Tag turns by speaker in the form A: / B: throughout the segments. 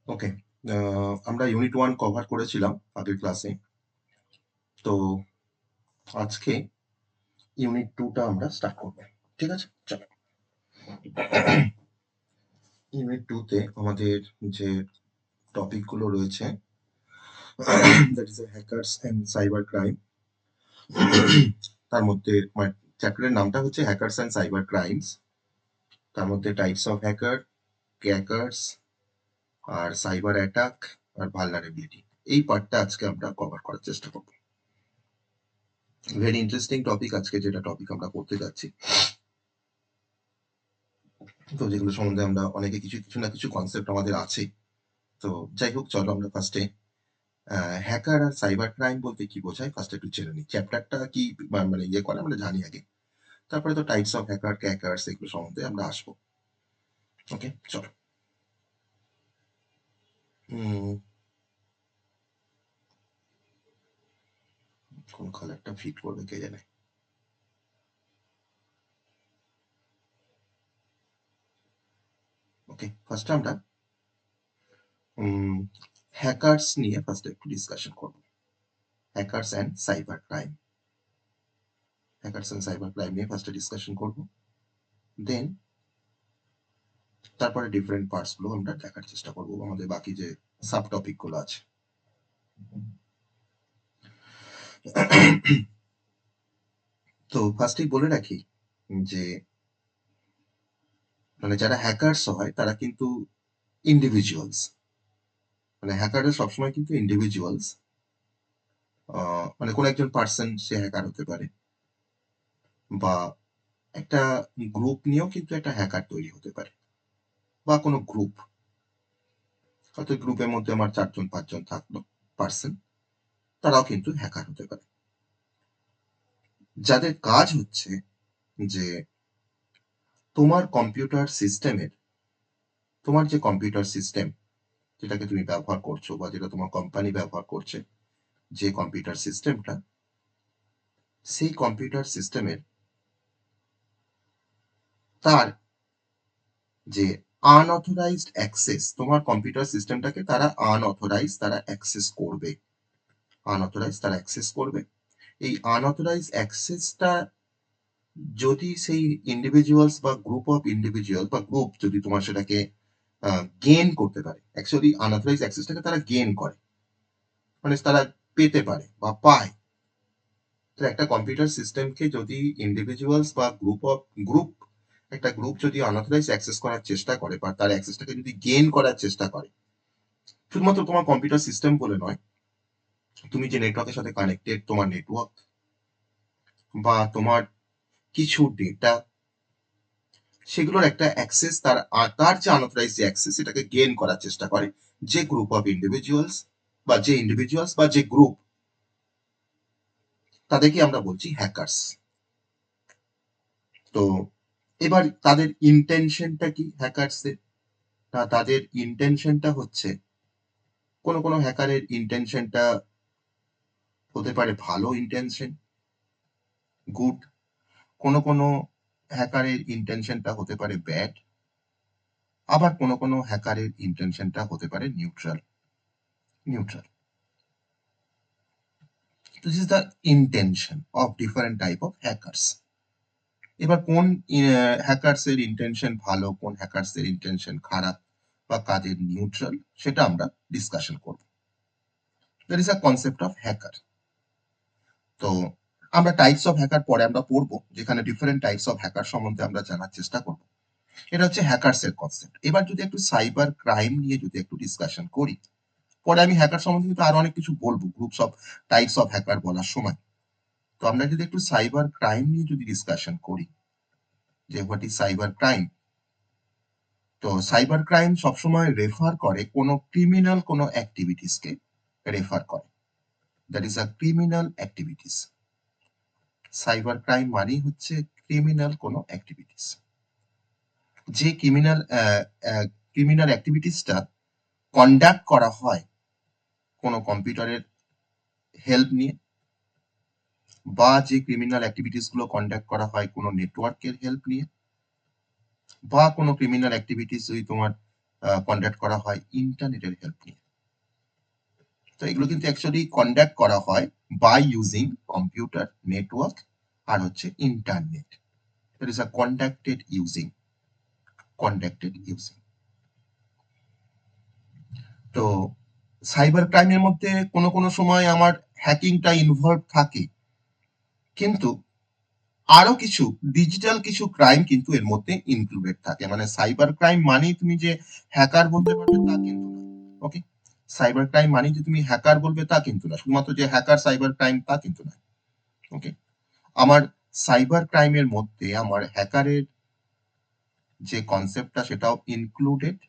A: ওকে, আমরা unit 1 cover করেছিলাম আগের ক্লাসে। তো আজকে ইউনিট 2 টা আমরা স্টার্ট করব। ঠিক আছে? চলো। ইউনিট 2 তে আমাদের যে টপিকগুলো রয়েছে that is hackers and cyber crime. তার মধ্যে চ্যাপ্টারের নামটা হচ্ছে হ্যাকারস অ্যান্ড সাইবার ক্রাইমস। তার মধ্যে টাইপস অফ হ্যাকার, ক্র্যাকার্স আর সাইবার অ্যাটাক আর ভালনারেবিলিটি। এই পার্টটা আজকে আমরা কভার করার চেষ্টা করব। ভেরি ইন্টারেস্টিং টপিক আজকে যেটা টপিক আমরা করতে যাচ্ছি। তো যেগুলো সম্বন্ধে আমরা অনেকে কিছু না কিছু কনসেপ্ট আমাদের আছে। তো যাই হোক, চলো আমরা ফার্স্টে হ্যাকার আর সাইবার ক্রাইম বলতে কি বোঝায় ফার্স্ট একটু জেনে নিই। চ্যাপ্টারটা কি মানে ইয়ে করে আমরা জানি আগে, তারপরে তো টাইপস অফ হ্যাকার, ক্র্যাকার্স এগুলো সম্বন্ধে আমরা আসবো। ওকে, চলো। কোন কালারটা ফিট করবে কে জানে। ওকে, ফার্স্ট আমরা হ্যাকার্স নিয়ে ফার্স্ট একটু ডিসকাশন করবো। Hackers and cyber crime. Hackers and cyber crime নিয়ে ফার্স্টে ডিসকাশন করবো। দেন তারপরে ডিফারেন্ট পার্টস গুলো আমরা দেখার চেষ্টা করবো, আমাদের বাকি যে সাব টপিক গুলো আছে। তো ফার্স্টেই বলে রাখি যে মানে যারা হ্যাকার্স হয় তারা কিন্তু ইন্ডিভিজুয়ালস, মানে হ্যাকাররা সবসময় কিন্তু ইন্ডিভিজুয়ালস। মানে কোন একজন পার্সন সে হ্যাকার হতে পারে, বা একটা গ্রুপ নিয়েও কিন্তু একটা হ্যাকার তৈরি হতে পারে, বা কোনো গ্রুপ, হয়তো গ্রুপের মধ্যে আমার 4-5 জন থাকলো পার্সন, তারাও কিন্তু হ্যাকার হতে পারে। যাদের কাজ হচ্ছে যে তোমার কম্পিউটার সিস্টেমের, তোমার যে কম্পিউটার সিস্টেম যেটাকে তুমি ব্যবহার করছো বা যেটা তোমার কোম্পানি ব্যবহার করছে, যে কম্পিউটার সিস্টেমটা, সেই কম্পিউটার সিস্টেমের তার যে আনঅথরাইজড অ্যাক্সেস, তোমার কম্পিউটার সিস্টেমটাকে তারা তারা অ্যাক্সেস করবে, তারা অ্যাক্সেস করবে। এই আনঅথরাইজ অ্যাক্সেসটা যদি সেই ইন্ডিভিজুয়ালস বা গ্রুপ অফ ইন্ডিভিজুয়াল বা গ্রুপ যদি তোমার সেটাকে গেইন করতে পারে, অ্যাকচুয়ালি আনঅথরাইজ অ্যাক্সেসটাকে তারা গেইন করে, মানে তারা পেতে পারে বা পায়। তো একটা কম্পিউটার সিস্টেমকে যদি ইন্ডিভিজুয়ালস বা গ্রুপ একটা গ্রুপ যদি আনঅথরাইজ অ্যাক্সেস করার চেষ্টা করে বা তার অ্যাক্সেসটাকে যদি গেইন করার চেষ্টা করে, শুধুমাত্র তোমার কম্পিউটার সিস্টেম বলে নয়, তুমি যে নেটওয়ার্কের সাথে কানেক্টেড, তোমার নেটওয়ার্ক বা তোমার কিছু ডেটা, সেগুলোর একটা অ্যাক্সেস তার যে আনঅথরাইজ যে অ্যাক্সেস সেটাকে গেইন করার চেষ্টা করে যে গ্রুপ অফ ইন্ডিভিজুয়ালস বা যে গ্রুপ, তাদেরকে আমরা বলছি হ্যাকার্স। তো এবার তাদের ইন্টেনশনটা কি হ্যাকার্সের? তাদের ইন্টেনশনটা হচ্ছে, কোনো হ্যাকারের ইন্টেনশনটা হতে পারে ভালো ইন্টেনশন, গুড। কোনো হ্যাকারের ইন্টেনশনটা হতে পারে ব্যাড। আবার কোনো হ্যাকারের ইন্টেনশনটা হতে পারে neutral. This is the intention of different type of hackers. এবার কোন হ্যাকার্স এর ইন্টেনশন ভালো, কোন হ্যাকার্স এর ইন্টেনশন খারাপ, বা কাদের নিউট্রাল, সেটা আমরা ডিসকাশন করব। That is a concept of hacker. তো আমরা টাইপস অফ হ্যাকার পরে আমরা পড়বো, যেখানে ডিফারেন্ট টাইপস অফ হ্যাকার সম্বন্ধে আমরা জানার চেষ্টা করব। এটা হচ্ছে হ্যাকার্স এর কনসেপ্ট। এবার যদি একটু সাইবার ক্রাইম নিয়ে যদি একটু ডিসকাশন করি, পরে আমি হ্যাকার সম্বন্ধে কিন্তু আরো অনেক কিছু বলবো groups of types of hacker বলার সময়। তো আমরা যদি একটু সাইবার ক্রাইম নিয়ে যদি ডিসকাশন করি, যে হোয়াট ইজ সাইবার ক্রাইম। তো সাইবার ক্রাইম সবসময় রেফার করে কোনো ক্রিমিনাল কোনো অ্যাক্টিভিটিসকে রেফার করে, that is a criminal activities. Cyber crime মানেই হচ্ছে ক্রিমিনাল কোনো অ্যাক্টিভিটিস। যে ক্রিমিনাল অ্যাক্টিভিটিসটা কন্ডাক্ট করা হয় কোনো কম্পিউটারের হেল্প নিয়ে, বা যে ক্রিমিনাল অ্যাক্টিভিটিস গুলো কন্ডাক্ট করা হয় কোনো নেটওয়ার্কের হেল্প নিয়ে, বা কোনো ক্রিমিনাল অ্যাক্টিভিটিস যদি তোমার কন্ডাক্ট করা হয় ইন্টারনেটের হেল্প নিয়ে। তো এগুলো কিন্তু অ্যাকচুয়ালি কন্ডাক্ট করা হয় বাই ইউজিং কম্পিউটার নেটওয়ার্ক আর হচ্ছে internet. That is a conducted using. তো সাইবার ক্রাইমের মধ্যে কোনো কোনো সময় আমার হ্যাকিংটা ইনভলভ থাকে, কিন্তু আরো কিছু ডিজিটাল কিছু ক্রাইম কিন্তু এর মধ্যে ইনক্লুডেড থাকে। মানে সাইবার ক্রাইম মানেই তুমি যে হ্যাকার বলতে পারবে তা কিন্তু না। ওকে, সাইবার ক্রাইম মানেই যে তুমি হ্যাকার বলবে তা কিন্তু না, শুধুমাত্র যে হ্যাকার সাইবার ক্রাইম তা কিন্তু না। ওকে, আমার সাইবার ক্রাইমের মধ্যে আমার হ্যাকারের যে কনসেপ্টটা সেটাও ইনক্লুডেড।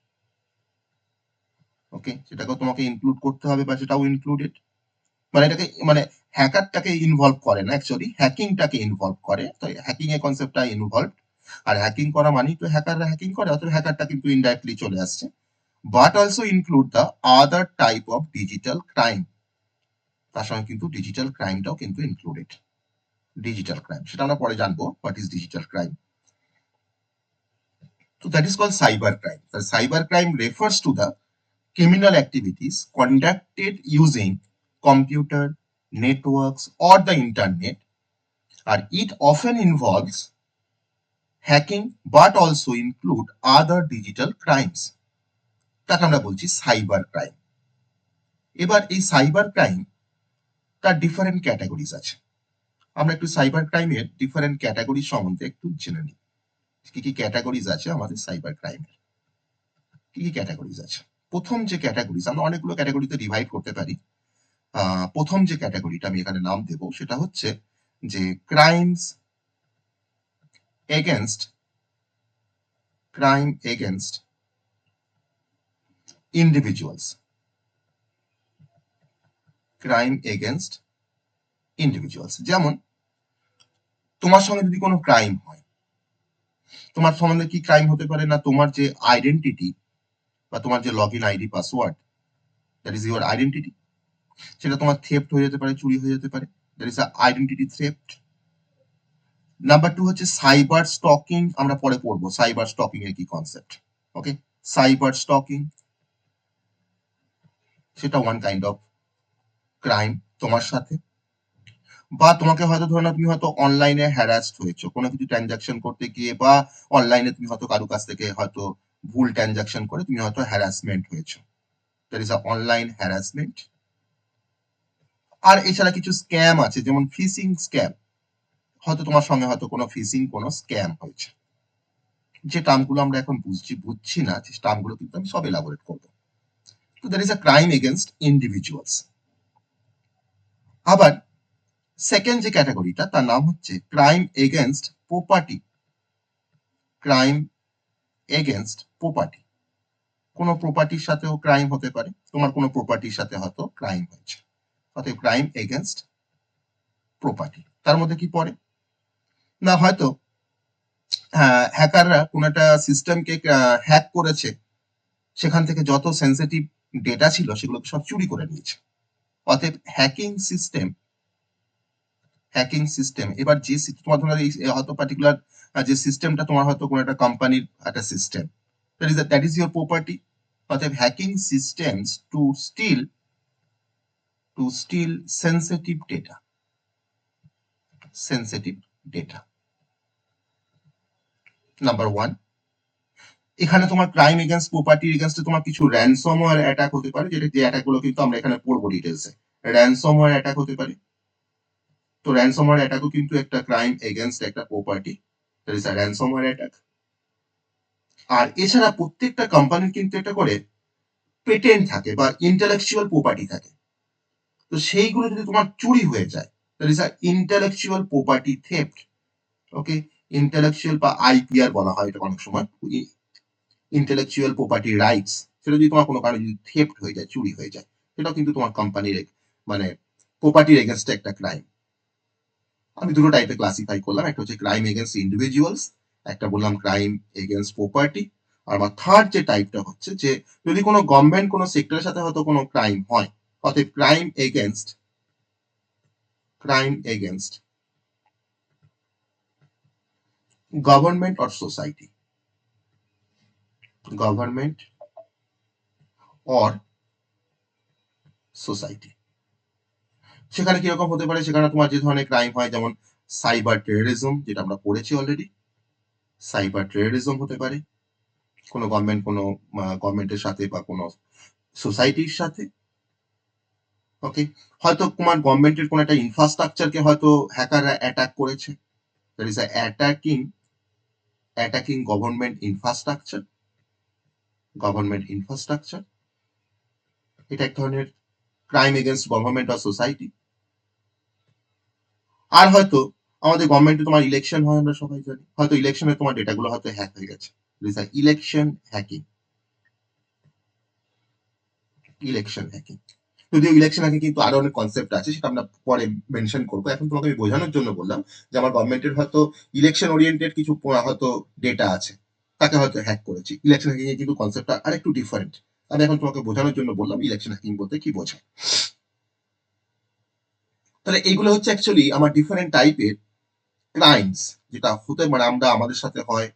A: ওকে, সেটাকেও তোমাকে ইনক্লুড করতে হবে বা সেটাও ইনক্লুডেড। মানে এটাকে মানে হ্যাকারটাকে ইনভলভ করে না, অ্যাকচুয়ালি হ্যাকিংটাকে ইনভলভ করে। তো হ্যাকিং এর কনসেপ্টটা ইনভলভ। আর হ্যাকিং করা মানেই তো হ্যাকাররা হ্যাকিং করে, অথবা হ্যাকারটা কিন্তু ইনডাইরেক্টলি চলে আসছে। But also include the other type of digital crime. তার সঙ্গে কিন্তু ডিজিটাল ক্রাইমটাও কিন্তু ইনক্লুডেড। ডিজিটাল ক্রাইম সেটা আমরা পরে জানবো, হোয়াট ইজ ডিজিটাল ক্রাইম। তো that is called cyber crime. Cyber crime refers to the criminal activities conducted using computer, networks, or the internet, and it often involves hacking but also include other digital crimes. তাকে আমরা বলছি cyber crime. এবার এই cyber crime তার different categories আছে। আমরা একটু cyber ক্রাইমের different category সম্বন্ধে একটু জেনে নিই। কি কি ক্যাটাগরিজ আছে আমাদের সাইবার ক্রাইমের, কি কি ক্যাটাগরিজ আছে। প্রথম যে ক্যাটাগরিজ, আমরা অনেকগুলো ক্যাটাগরিতে ডিভাইড করতে পারি। প্রথম যে ক্যাটাগরিটা আমি এখানে নাম দেব সেটা হচ্ছে যে crime against individuals. Crime against individuals, যেমন তোমার সঙ্গে যদি কোনো ক্রাইম হয়, তোমার সম্বন্ধে কি ক্রাইম হতে পারে না, তোমার যে আইডেন্টিটি বা তোমার যে log in ID password, that is your identity, সেটা তোমার থেফট হয়ে যেতে পারে, চুরি হয়ে যেতে পারে, that is identity theft. Number two হচ্ছে সাইবার স্টকিং। আমরা পরে পড়বো সাইবার স্টকিং এর কি কনসেপ্ট। ওকে, সাইবার স্টকিং সেটা ওয়ান কাইন্ড অফ ক্রাইম তোমার সাথে। বা তোমাকে হয়তো ধরো না, তুমি হয়তো অনলাইনে হ্যারাসড হয়েছো কোনো কিছু ট্রানজাকশন করতে গিয়ে, বা অনলাইনে তুমি হয়তো কারো কাছ থেকে হয়তো ভুল ট্রানজাকশন করে তুমি হয়তো হ্যারাসমেন্ট হয়েছো, that is a online harassment. আর এছাড়া কিছু স্ক্যাম আছে, যেমন ফিশিং স্ক্যাম। হয়তো তোমার সঙ্গে হয়তো কোনো ফিশিং কোনো স্ক্যাম হয়েছে। যে টার্মগুলো আমরা এখন বুঝছি না, যে টার্মগুলো কিন্তু আমি সব এলাবোরেট করবো। তো that is a crime against individuals. আবার সেকেন্ড যে ক্যাটাগরিটা তার নাম হচ্ছে crime against property. Crime against property, কোনো প্রপার্টির সাথেও ক্রাইম হতে পারে, তোমার কোনো প্রপার্টির সাথে হয়তো ক্রাইম হয়েছে, অতএব ক্রাইম এগেনস্ট প্রপার্টি। তার মধ্যে কি পড়ে না, হয়তো হ্যাকাররা কোন একটা সিস্টেমকে হ্যাক করেছে, সেখান থেকে যত সেন্সিটিভ ডেটা ছিল সেগুলো সব চুরি করে নিয়েছে। অতএব হ্যাকিং সিস্টেম এবার যে তোমার ধরো হয়তো পার্টিকুলার যে সিস্টেমটা তোমার হয়তো কোনো একটা কোম্পানির একটা system, that is your property. অতএব hacking systems to steal sensitive data. Number one, এখানে তোমার ক্রাইম এগেনস্ট প্রপার্টির এগেনস্টে তোমার কিছু র্যানসমওয়্যার অ্যাটাক হতে পারে, যেটা যে অ্যাটাকগুলো কিন্তু আমরা এখানে পড়বো ডিটেলসে। র্যানসমওয়্যার অ্যাটাক হতে পারে। তো র্যানসমওয়্যার অ্যাটাকও কিন্তু একটা ক্রাইম এগেনস্ট একটা property, that is a ransomware attack. আর এছাড়া প্রত্যেকটা কোম্পানির কিন্তু একটা করে পেটেন্ট থাকে বা ইন্টেলেকচুয়াল প্রপার্টি থাকে। তো সেইগুলো যদি তোমার চুরি হয়ে যায়, that is a intellectual property theft. Okay, intellectual বা আইপিআর বলা হয় এটা অনেক সময়, ইন্টেলেকচুয়াল প্রপার্টি রাইটস, সেটা যদি তোমার কোনো কারণে যদি থেফট হয়ে যায়, চুরি হয়ে যায়, সেটাও কিন্তু তোমার কোম্পানির মানে প্রপার্টির এগেনস্টে একটা ক্রাইম। আমি দুটো টাইপে ক্লাসিফাই করলাম, একটা হচ্ছে ক্রাইম এগেনস্ট ইন্ডিভিজুয়ালস, একটা বললাম ক্রাইম এগেনস্ট প্রপার্টি। আর আমার থার্ড যে টাইপটা হচ্ছে যে যদি কোনো গভর্নমেন্ট কোনো সেক্টরের সাথে হয়তো কোনো ক্রাইম হয়, অতএব crime against government or society. Government or society. সেখানে কিরকম হতে পারে, সেখানে তোমার যে ধরনের ক্রাইম হয়, যেমন সাইবার টেররিজম, যেটা আমরা পড়েছি অলরেডি, সাইবার টেররিজম হতে পারে কোনো গভর্নমেন্টের সাথে বা কোনো সোসাইটির সাথে। ওকে, হয়তো তোমার গভর্নমেন্টের কোনো একটা ইনফ্রাস্ট্রাকচারকে হয়তো হ্যাকাররা অ্যাটাক করেছে, that is attacking government infrastructure. এটা এক ধরনের crime against government or society. আর হয়তো আমাদের গভর্নমেন্টে তোমার ইলেকশন হয়, আমরা সবাই জানি, হয়তো ইলেকশনে তোমার ডেটাগুলো হয়তো হ্যাক হয়ে গেছে, ইলেকশন হ্যাকিং। যদিও ইলেকশন হ্যাকিং কিন্তু আরো অনেক কনসেপ্ট আছে, সেটা আমরা পরে মেনশন করবো। এখন তোমাকে আমি বোঝানোর জন্য বললাম যে আমার গভর্নমেন্টের হয়তো ইলেকশন ওরিয়েন্টেড কিছু হয়তো ডেটা আছে, তাকে হয়তো হ্যাক করেছি। ইলেকশন হ্যাকিং এর কিন্তু কনসেপ্টটা আরেকটু ডিফারেন্ট। আমি এখন তোমাকে বোঝানোর জন্য বললাম ইলেকশন হ্যাকিং বলতে কি বোঝায়। তাহলে এইগুলো হচ্ছে অ্যাকচুয়ালি আমার ডিফারেন্ট টাইপের ক্রাইমস, যেটা হতে মানে আমরা আমাদের সাথে হয়,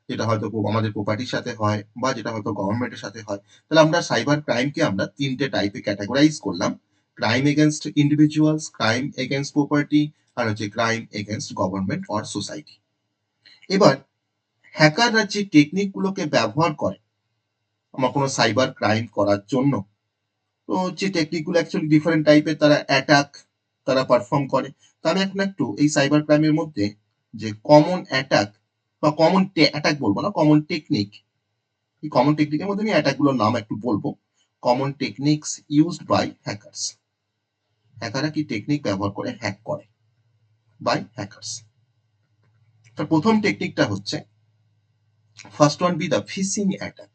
A: যেটা হয়তো আমাদের প্রপার্টির সাথে হয়, বা যেটা হয়তো গভর্নমেন্টের সাথে হয়। তাহলে আমরা সাইবার ক্রাইমকে আমরা তিনটে টাইপে ক্যাটাগরাইজ করলাম: crime against individuals, crime against property, আর হচ্ছে crime against government or society. এবার হ্যাকাররা যে টেকনিক গুলোকে ব্যবহার করে আমার কোনো সাইবার ক্রাইম করার জন্য, তো যে টেকনিক গুলো অ্যাকচুয়ালি ডিফারেন্ট টাইপের তারা অ্যাটাক তারা পারফর্ম করে। তো আমি এখন একটু এই সাইবার ক্রাইমের মধ্যে যে কমন অ্যাটাক বা কমন অ্যাটাক বলবো না, কমন টেকনিক, এই কমন টেকনিকের মধ্যে আমি অ্যাটাক গুলোর নাম একটু বলবো। Common techniques used by hackers, হ্যাকাররা কি টেকনিক ব্যবহার করে হ্যাক করে বাই হ্যাকার্স। তো প্রথম টেকনিকটা হচ্ছে, first one be the phishing attack.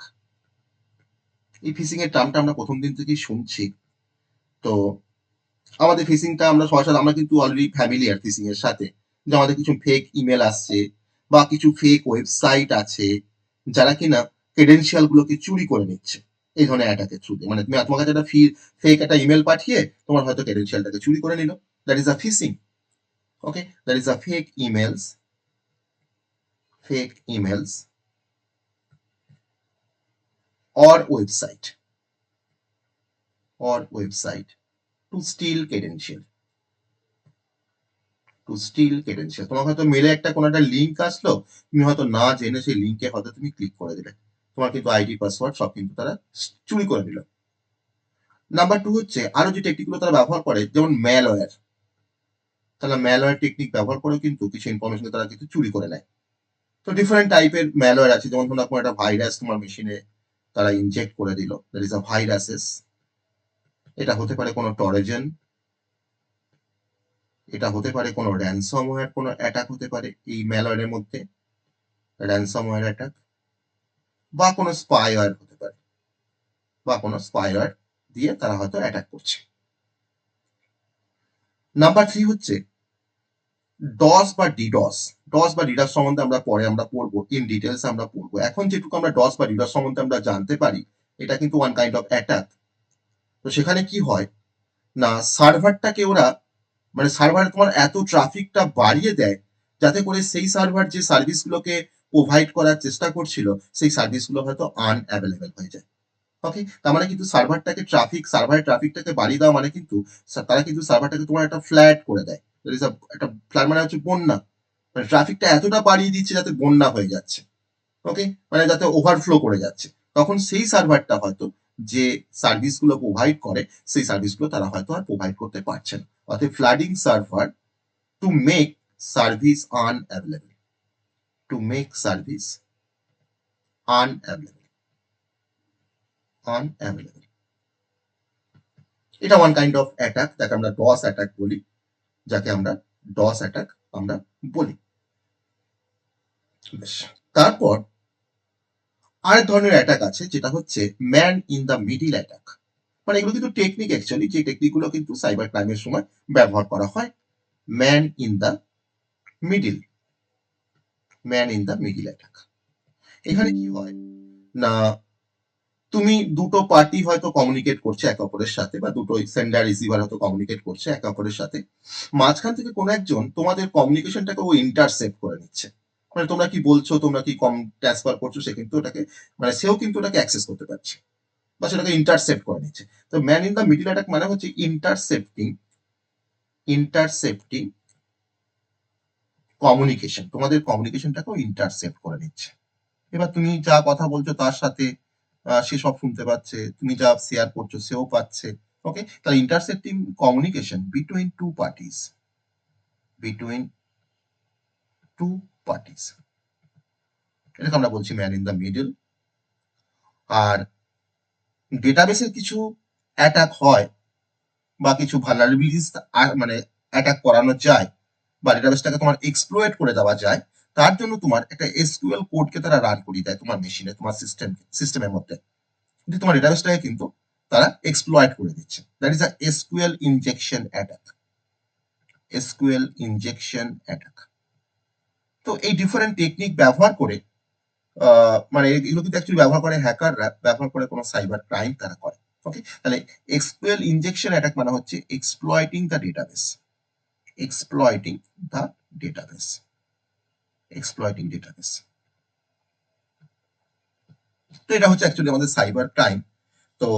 A: এই ফিশিং এর টার্মটা আমরা প্রথম দিন থেকেই শুনছি। তো আমাদের ফিশিংটা আমরা সরাসরি আমরা কিন্তু অলরেডি ফ্যামিলিয়ার ফিশিং এর সাথে, যে আমাদের কিছু ফেক ইমেল আসছে বা কিছু ফেক ওয়েবসাইট আছে যারা কিনা ক্রেডেনশিয়াল গুলোকে চুরি করে নিচ্ছে এই ধরনের অ্যাটাকের থ্রুতে। মানে তুমি তোমার কাছে একটা ফেক একটা ইমেল পাঠিয়ে তোমার হয়তো ক্রেডেনশিয়ালটাকে চুরি করে নিল, that is a phishing. Okay, that is a fake emails or website to steal credential. তোমার হয়তো মেলে একটা কোনো একটা লিঙ্ক আসলো, তুমি হয়তো না জেনে সেই লিঙ্কে হয়তো তুমি ক্লিক করে দিলে, তোমার কিন্তু আইডি পাসওয়ার্ড সব কিন্তু তারা চুরি করে নিল। নাম্বার টু হচ্ছে আরো যে টেকনিকগুলো তারা ব্যবহার করে, যেমন ম্যালওয়্যার। তারা ম্যালওয়্যার টেকনিক ব্যবহার করেও কিন্তু কিছু ইনফরমেশন তারা কিন্তু চুরি করে নেয়। তো ডিফারেন্ট টাইপের ম্যালওয়্যার আছে, যেমন ধরুন কোনো একটা ভাইরাস তোমার মেশিনে তারা ইনজেক্ট করে দিল, দ্যাট ইজ আ ভাইরাসেস। এটা হতে পারে কোনো টরেজেন, এটা হতে পারে কোনো র্যানসমওয়্যার, কোনো অ্যাটাক হতে পারে এই ম্যালওয়্যারের মধ্যে, র্যানসমওয়্যার অ্যাটাক, বা কোনো স্পাইওয়্যার হতে পারে, বা কোনো স্পাইওয়্যার দিয়ে তারা হয়তো অ্যাটাক করছে। নাম্বার থ্রি হচ্ছে ডস বা ডিডস। ডস বা ডিডস সম্বন্ধে আমরা পরে আমরা পড়বো, ইন ডিটেলস আমরা পড়বো। এখন যেটুকু আমরা ডস বা ডিডস সম্বন্ধে আমরা জানতে পারি, এটা কিন্তু ওয়ান কাইন্ড অফ অ্যাটাক। তো সেখানে কি হয় না, সার্ভারটাকে ওরা মানে সার্ভার তোমার এত ট্রাফিকটা বাড়িয়ে দেয় যাতে করে সেই সার্ভার যে সার্ভিসগুলোকে প্রোভাইড করার চেষ্টা করছিল সেই সার্ভিসগুলো হয়তো আনঅ্যাভেলেবেল হয়ে যায়। ওকে, তার মানে কিন্তু সার্ভারের ট্রাফিকটাকে বাড়িয়ে দেওয়া মানে কিন্তু তারা কিন্তু সার্ভারটাকে তোমার একটা ফ্ল্যাট করে দেয়। একটা ফ্ল্যাট মানে হচ্ছে বন্যা, মানে ট্রাফিকটা এতটা বাড়িয়ে দিচ্ছে যাতে বন্যা হয়ে যাচ্ছে। ওকে, মানে যাতে ওভারফ্লো করে যাচ্ছে। তখন সেই সার্ভারটা হয়তো যে সার্ভিসগুলো প্রোভাইড করে সেই সার্ভিসগুলো তারা হয়তো আর প্রোভাইড করতে পারছে না। অর্থাৎ flooding server to make service unavailable, to make service unavailable unavailable এটা ওয়ান কাইন্ড অফ অ্যাটাক, যাকে আমরা ডস অ্যাটাক বলি, যাকে আমরা ডস অ্যাটাক আমরা বলি। বেশ, তারপর আরেক ধরনের অ্যাটাক আছে, যেটা হচ্ছে man in the middle attack. মানে এগুলো কিন্তু টেকনিক, অ্যাকচুয়ালি যে টেকনিকগুলো কিন্তু সাইবার ক্রাইমের সময় ব্যবহার করা হয়। Man in the middle, man in the middle attack. এখানে কি হয় না, তুমি দুটো পার্টি হয়তো কমিউনিকেট করছে একে অপরের সাথে, বা দুটো সেন্ডার রিসিভার হয়তো কমিউনিকেট করছে একে অপরের সাথে। মাঝখান থেকে কোনো একজন তোমাদের কমিউনিকেশনটাকে ও ইন্টারসেপ্ট করে নিচ্ছে, মানে তোমরা কি বলছো, তোমরা কি ট্রান্সফার করছো, সে কিন্তু ওটাকে মানে সেও কিন্তু ওটাকে অ্যাক্সেস করতে পারছে। বা সেটাকে ইন্টারসেপ্ট করে নিচ্ছে। তো man in the middle attack মানে হচ্ছে ইন্টারসেপ্টিং কমিউনিকেশন, তোমাদের কমিউনিকেশনটাকেও ইন্টারসেপ্ট করে নিচ্ছে। এবার তুমি যা কথা বলছো তার সাথে সে সব শুনতে পাচ্ছে, তুমি যা শেয়ার করছো সেও পাচ্ছে। ওকে, তাহলে intercepting communication between two parties, between two parties, এটাকে আমরা বলছি ম্যান ইন দ্য মিডল। আর ডেটাবেসের কিছু অ্যাটাক হয় বা কিছু ভালনারেবিলিটিস মানে অ্যাটাক করানো যায় বা ডেটাবেসটাকে তোমার এক্সপ্লয়েট করে দেওয়া যায়, তার জন্য তোমার একটা এসকিউএল কোডকে তারা রান করিয়ে দেয় তোমার মেশিনে, তোমার সিস্টেমের মধ্যে। কিন্তু তোমার ডেটাবেসটাকে কিন্তু তারা এক্সপ্লয়েট করে দিচ্ছে। That is a SQL injection attack, SQL injection attack. তো এই ডিফারেন্ট টেকনিক ব্যবহার করে মানে এগুলো কিন্তু অ্যাকচুয়ালি ব্যবহার করে হ্যাকাররা, ব্যবহার করে কোনো সাইবার ক্রাইম তারা করে। ওকে, তাহলে এসকিউএল ইনজেকশন অ্যাটাক মানে হচ্ছে exploiting the database, exploiting the database, exploiting database. তো এটা হচ্ছে অ্যাকচুয়ালি আমাদের সাইবার ক্রাইম। তো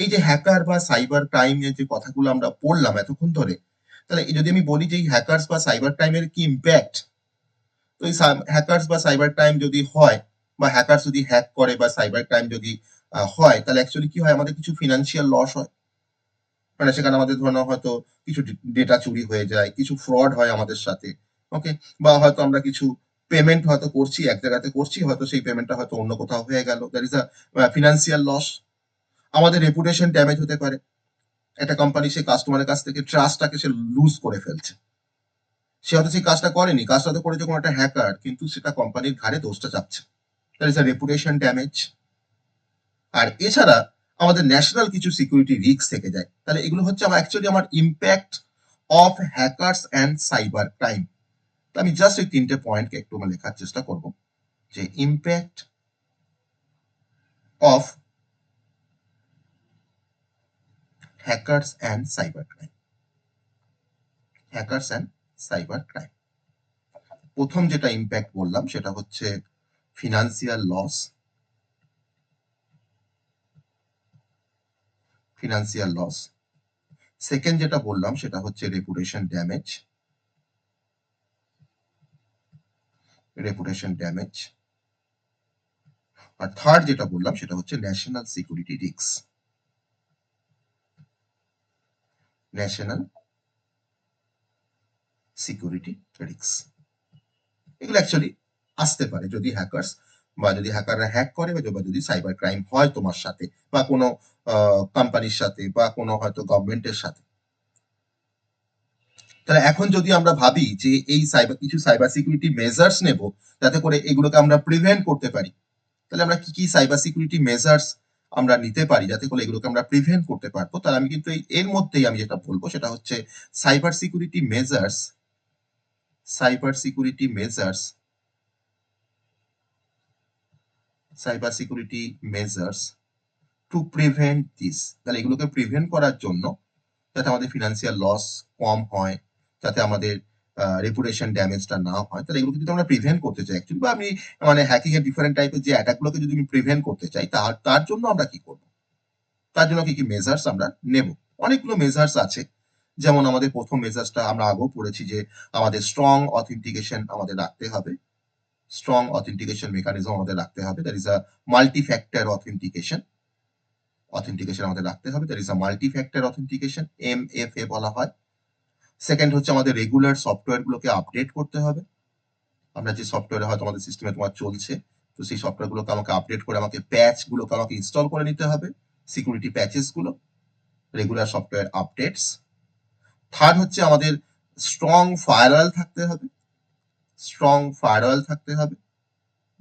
A: এই যে হ্যাকার বা সাইবার ক্রাইমের যে কথাগুলো আমরা পড়লাম এতক্ষণ ধরে, তাহলে যদি আমি বলি যে এই হ্যাকার্স বা সাইবার ক্রাইমের কি ইম্প্যাক্ট, তো এই হ্যাকার্স বা সাইবার ক্রাইম যদি হয় বা হ্যাকার যদি হ্যাক করে বা সাইবার ক্রাইম যদি হয়, তাহলে অ্যাকচুয়ালি কি হয়, আমাদের কিছু ফিনান্সিয়াল লস হয়। মানে সেখানে আমাদের ধরো হয়তো কিছু ডেটা চুরি হয়ে যায়, কিছু ফ্রড হয় আমাদের সাথে। ওকে, বা হয়তো আমরা কিছু পেমেন্ট হয়তো করছি এক জায়গাতে করছি, হয়তো সেই পেমেন্টটা হয়তো অন্য কোথাও হয়ে গেল, that is a financial loss. আমাদের রেপুটেশন ড্যামেজ হতে পারে, একটা কোম্পানি সে কাস্টমারের কাছ থেকে ট্রাস্টটাকে সে লুজ করে ফেলছে, সে হয়তো সেই কাজটা করেনি, কাজটা তো করেছে কোনো একটা হ্যাকার, কিন্তু সেটা কোম্পানির ঘাড়ে দোষটা চাপছে, that is a reputation damage. আর এছাড়া আমাদের ন্যাশনাল কিছু সিকিউরিটি রিস্ক থেকে যায়। তাহলে এগুলো হচ্ছে আমার অ্যাকচুয়ালি আমার impact of hackers and cyber crime. আমি জাস্ট এই তিনটে পয়েন্টকে একটু লেখার চেষ্টা করব, যে impact of hackers and cyber crime, hackers and cyber crime. প্রথম যেটা ইম্প্যাক্ট বললাম সেটা হচ্ছে financial loss, financial loss. Second যেটা বললাম সেটা হচ্ছে রেপুটেশন ড্যামেজ, রেপুটেশন ড্যামেজ। আর থার্ড যেটা বললাম সেটা হচ্ছে national security risk, national security risk. এগুলো অ্যাকচুয়ালি আসতে পারে যদি হ্যাকার্স বা যদি হ্যাকাররা হ্যাক করে বা যদি সাইবার ক্রাইম হয় তোমার সাথে বা কোনো কোম্পানির সাথে বা কোনো হয়তো গভর্নমেন্টের সাথে। তাহলে এখন যদি আমরা ভাবি যে এই কিছু সাইবার সিকিউরিটি মেজার্স নেব যাতে করে এগুলোকে আমরা প্রিভেন্ট করতে পারি, তাহলে আমরা কি কি সাইবার সিকিউরিটি মেজার্স আমরা নিতে পারি যাতে করে এগুলোকে আমরা প্রিভেন্ট করতে পারবো, তাহলে আমি কিন্তু এর মধ্যেই আমি যেটা বলবো সেটা হচ্ছে cyber security measures, cyber security measures, cyber security measures to prevent this. তাহলে এগুলোকে প্রিভেন্ট করার জন্য, যাতে আমাদের ফিনান্সিয়াল লস কম হয়, যাতে আমাদের রেপুটেশন ড্যামেজটা না হয়, তাহলে এগুলোকে যদি আমরা প্রিভেন্ট করতে চাই অ্যাকচুয়ালি, বা আমি মানে হ্যাকিং এর ডিফারেন্ট টাইপের যে অ্যাটাকগুলোকে যদি আমি প্রিভেন্ট করতে চাই, তার জন্য আমরা কি করব, তার জন্য কি কি মেজার্স আমরা নেব। অনেকগুলো মেজার্স আছে, যেমন আমাদের প্রথম মেজার্সটা আমরা আগেও পড়েছি যে আমাদের স্ট্রং অথেন্টিকেশন আমাদের রাখতে হবে, স্ট্রং অথেন্টিকেশন মেকানিজম আমাদের রাখতে হবে, that is a multi factor authentication, authentication আমাদের রাখতে হবে, that is a multi factor authentication, MFA বলা হয়। সেকেন্ড হচ্ছে আমাদের রেগুলার সফটওয়্যার গুলোকে আপডেট করতে হবে। আমরা যে সফটওয়্যারে হয়তো আমাদের সিস্টেমে তোমার চলছে, তো সেই সফটওয়্যার গুলোকে আমাকে আপডেট করে আমাকে প্যাচ গুলোকে আমাকে ইনস্টল করে নিতে হবে, সিকিউরিটি প্যাচেস গুলো, রেগুলার সফটওয়্যার আপডেটস। থার্ড হচ্ছে আমাদের স্ট্রং ফায়ারওয়াল থাকতে হবে, স্ট্রং ফায়ারওয়াল থাকতে হবে।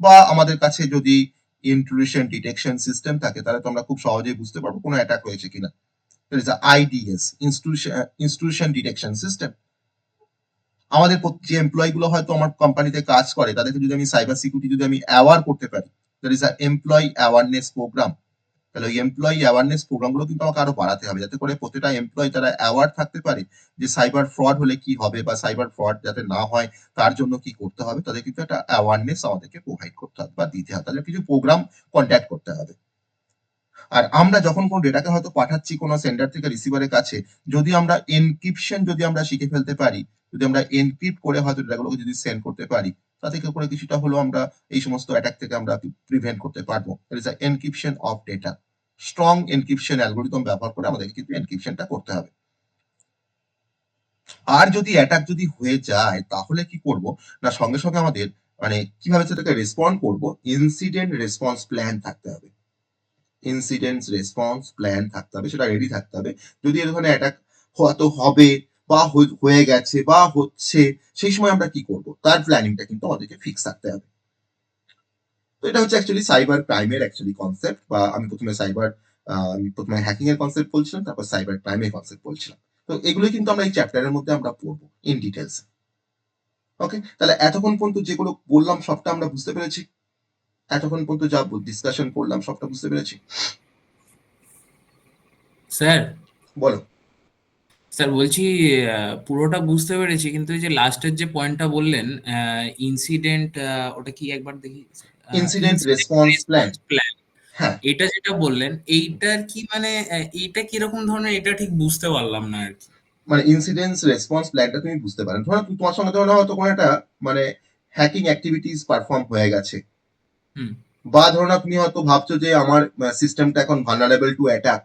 A: বা আমাদের কাছে যদি ইন্ট্রুশন ডিটেকশন সিস্টেম থাকে, তাহলে তো আমরা খুব সহজেই বুঝতে পারবো কোনো অ্যাটাক হয়েছে কিনা। That is IDS, institution detection system. আমাদের যে এমপ্লয়ি গুলো হয়তো আমার কোম্পানিতে কাজ করে, তাদেরকে যদি আমি সাইবার সিকিউরিটি যদি আমি অ্যাওয়ার করতে পারি, that is a employee awareness programme. তাহলে ওই এমপ্লয়ি অ্যাওয়ারনেস প্রোগ্রামগুলো কিন্তু আমাকে আরো বাড়াতে হবে, যাতে করে প্রতিটা এমপ্লয়ি তারা অ্যাওয়ার থাকতে পারে যে সাইবার ফ্রড হলে কি হবে বা সাইবার ফ্রড যাতে না হয় তার জন্য কি করতে হবে, তাদের কিন্তু একটা অ্যাওয়ারনেস আমাদেরকে প্রোভাইড করতে হবে বা দিতে হবে, তাদের কিছু প্রোগ্রাম কন্ডাক্ট করতে হবে। আর আমরা যখন কোনো ডেটাকে হয়তো পাঠাচ্ছি কোনো সেন্ডার থেকে রিসিভারের কাছে, যদি আমরা এনক্রিপশন যদি আমরা শিখে ফেলতে পারি, যদি আমরা এনক্রিপ্ট করে হয়তো ডেটাগুলোকে যদি সেন্ড করতে পারি, তাতে করে কিছুটা হলেও আমরা এই সমস্ত অ্যাটাক থেকে আমরা প্রিভেন্ট করতে পারবো। It is encryption of data. Strong encryption algorithm ব্যবহার করে আমাদেরকে কিন্তু এনক্রিপশনটা করতে হবে। আর যদি অ্যাটাক যদি হয়ে যায় তাহলে কি করব না, সঙ্গে সঙ্গে আমাদের মানে কিভাবে সেটাকে রেসপন্ড করব, ইনসিডেন্ট রেসপন্স প্ল্যান থাকতে হবে। ইনসিডেন্ট রেসপন্স প্ল্যান থাকতে হবে, সেটা রেডি থাকতে হবে। যদি এ ধরনের অ্যাটাক হয়তো হবে বা হয়ে গেছে বা হচ্ছে, সেই সময় আমরা কি করব, তার প্ল্যানিংটা কিন্তু আমাদেরকে ফিক্স থাকতে হবে। তো এটা হচ্ছে অ্যাকচুয়ালি সাইবার ক্রাইমের অ্যাকচুয়ালি কনসেপ্ট, বা আমি প্রথমে হ্যাকিং এর কনসেপ্ট বলছিলাম, তারপর সাইবার ক্রাইমের কনসেপ্ট বলছিলাম। তো এগুলো কিন্তু আমরা এই চ্যাপ্টারের মধ্যে আমরা পড়বো ইন ডিটেলস। ওকে, তাহলে এতক্ষণ পর্যন্ত যেগুলো বললাম সবটা আমরা বুঝতে পেরেছি? এতক্ষণ পর্যন্ত যা ডিসকাশন করলাম সবটা বুঝতে পেরেছি?
B: স্যার
A: বলো।
B: স্যার বলছি পুরোটা বুঝতে পেরেছি, কিন্তু এই যে লাস্টের যে পয়েন্টটা বললেন, ইনসিডেন্ট, ওটা কি একবার দেখি।
A: Incident
B: incident
A: response plan.
B: Response plan,
A: হ্যাঁ,
B: এটা যেটা বললেন এইটার কি মানে এইটা কিরকম ধরনের, এটা ঠিক বুঝতে পারলাম না আর কি।
A: মানে ইনসিডেন্স রেসপন্স প্ল্যানটা তুমি বুঝতে পারেন, ধরো তোমার সঙ্গে ধরো হয়তো কোনো একটা মানে হ্যাকিং অ্যাক্টিভিটিস পারফর্ম হয়ে গেছে,
B: হুম।
A: বা ধরো না তুমি হয়তো ভাবছো যে আমার সিস্টেমটা এখন ভালনারেবল টু অ্যাটাক,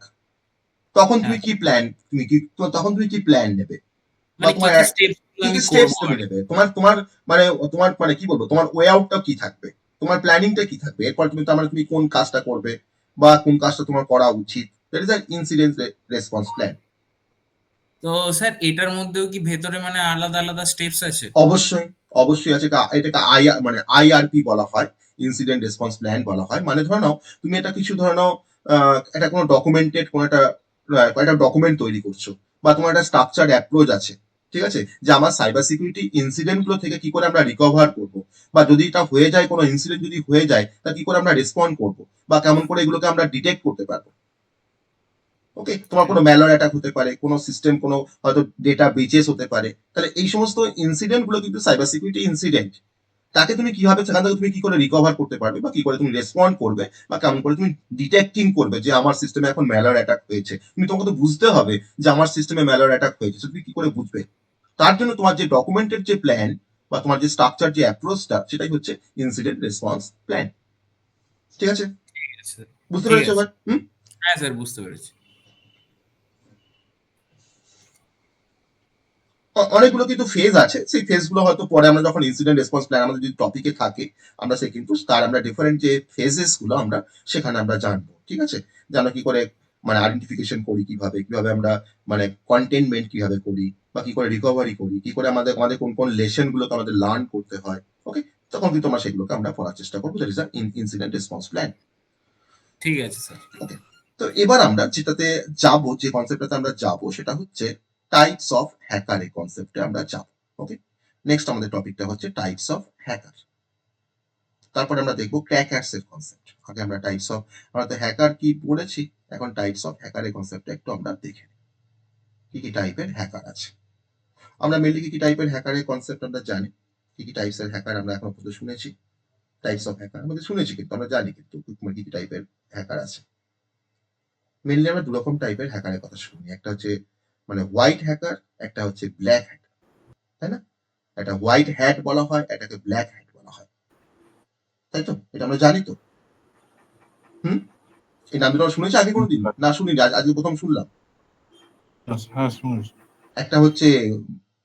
A: তখন তুমি
B: হ্যাঁ,
A: কি প্ল্যান, তখন তুমি কি প্ল্যান নেবে, বা
B: মানে কি
A: তোমার
B: কি স্টেপস গুলো
A: কি
B: আমি
A: কি স্টেপস
B: করবো
A: তুমি
B: আর কি।
A: নেবে, মানে তোমার কি বলবো, তোমার ওয়ে আউটটা কি থাকবে, তোমার প্ল্যানিংটা কি থাকবে, এরপর তুমি কোন কাজটা করবে বা কোন কাজটা তোমার করা উচিত। That is a incident response plan.
B: তো স্যার এটার মধ্যেও কি ভেতরে মানে আলাদা আলাদা স্টেপস আছে?
A: অবশ্যই, অবশ্যই আছে। এটাকে মানে আইআরপি বলা হয়, ইনসিডেন্ট রেসপন্স প্ল্যান বলা হয়। মানে ধরে নাও তুমি এটা কিছু ধরে নাও, এটা কোনো ডকুমেন্টেড কোনো একটা ডকুমেন্ট তৈরি করছো, বা তোমার একটা স্ট্রাকচার অ্যাপ্রোচ আছে, ঠিক আছে, যে আমার সাইবার সিকিউরিটি ইনসিডেন্ট গুলো থেকে কি করে আমরা রিকভার করবো, বা যদি এটা হয়ে যায়, কোনো ইনসিডেন্ট যদি হয়ে যায়, তা কি করে আমরা রেসপন্ড করবো, বা কেমন করে এগুলোকে আমরা ডিটেক্ট করতে পারবো। ওকে, তোমার কোনো ম্যালওয়্যার অ্যাটাক হতে পারে, কোনো সিস্টেম, কোনো হয়তো ডেটা ব্রিচেস হতে পারে। তাহলে এই সমস্ত ইনসিডেন্ট গুলো কিন্তু সাইবার সিকিউরিটি ইনসিডেন্ট। তাকে তুমি কিভাবে, সেখান থেকে তুমি কি করে রিকভার করতে পারবে, বা কি করে তুমি রেসপন্ড করবে, বা কেমন করে তুমি ডিটেক্টিং করবে যে আমার সিস্টেমে এখন ম্যালওয়্যার অ্যাটাক হয়েছে। তোমাকে তো বুঝতে হবে যে আমার সিস্টেমে ম্যালওয়্যার অ্যাটাক হয়েছে, তুমি কি করে বুঝবে? তার জন্য তোমার যে ডকুমেন্টেড যে প্ল্যান, বা তোমার যে স্ট্রাকচার, যে অ্যাপ্রোচটা, সেটাই হচ্ছে ইনসিডেন্ট রেসপন্স প্ল্যান। ঠিক আছে?
B: ঠিক আছে,
A: বুঝতে
B: ঠিক
A: পেরেছো
B: আছে।
A: এবার? হুম।
B: হ্যাঁ স্যার, বুঝতে পেরেছি।
A: অনেকগুলো কিন্তু ফেজ আছে, সেই ফেজ গুলো হয়তো পরে আমরা যখন ইনসিডেন্ট রেসপন্স প্ল্যান আমাদের যদি টপিকে থাকে, আমরা সেই কিন্তু তার আমরা ডিফারেন্ট যে ফেজেস গুলো আমরা সেখানে আমরা জানবো। ঠিক আছে, যে আমরা কি করে মানে আইডেন্টিফিকেশন করি, কিভাবে কিভাবে আমরা মানে কন্টেনমেন্ট কিভাবে করি, বা কি করে রিকভারি করি, কি করে আমাদের আমাদের কোন কোন লেসন গুলোকে আমাদের লার্ন করতে হয়। ওকে, তখন কিন্তু আমরা সেগুলোকে আমরা পড়ার চেষ্টা করবো। That is incident response plan.
B: ঠিক আছে স্যার।
A: ওকে, তো এবার আমরা যেটাতে যাব, যে কনসেপ্টটাতে আমরা যাব, সেটা হচ্ছে টাইপস অফ হ্যাকার। এই কনসেপ্টে আমরা যাব। ওকে, নেক্সট আমাদের টপিকটা হচ্ছে টাইপস অফ হ্যাকার। তারপরে আমরা দেখবো ক্র্যাকার্স এর কনসেপ্ট। আগে আমরা টাইপস অফ, আমরা তো হ্যাকার কি পড়েছি, এখন টাইপস অফ হ্যাকার এর কনসেপ্টটা একটু আমরা দেখে নিই। কি কি টাইপের হ্যাকার আছে? আমরা মেনলি কি কি টাইপের হ্যাকারের কনসেপ্ট আমরা জানি, কি কি টাইপস এর হ্যাকার আমরা এখনো পর্যন্ত শুনেছি। টাইপস অফ হ্যাকার আমাদের শুনেছি, কিন্তু আমরা জানি কিন্তু কি কি টাইপের হ্যাকার আছে। মেনলি আমরা দু রকম টাইপের হ্যাকারের কথা শুনি, একটা হচ্ছে মানে হোয়াইট হ্যাকার, একটা হচ্ছে ব্ল্যাক হ্যাকার, তাই না? একটা হোয়াইট হ্যাট বলা হয়, এটাকে ব্ল্যাক হ্যাট বলা হয়, তাই তো? এটা আমরা জানি তো। হুম, এই নাম দুটো শুনেছি আগে কোনোদিন? না শুনি, আজকে প্রথম শুনলাম।
C: হ্যাঁ শুনেছি।
A: একটা হচ্ছে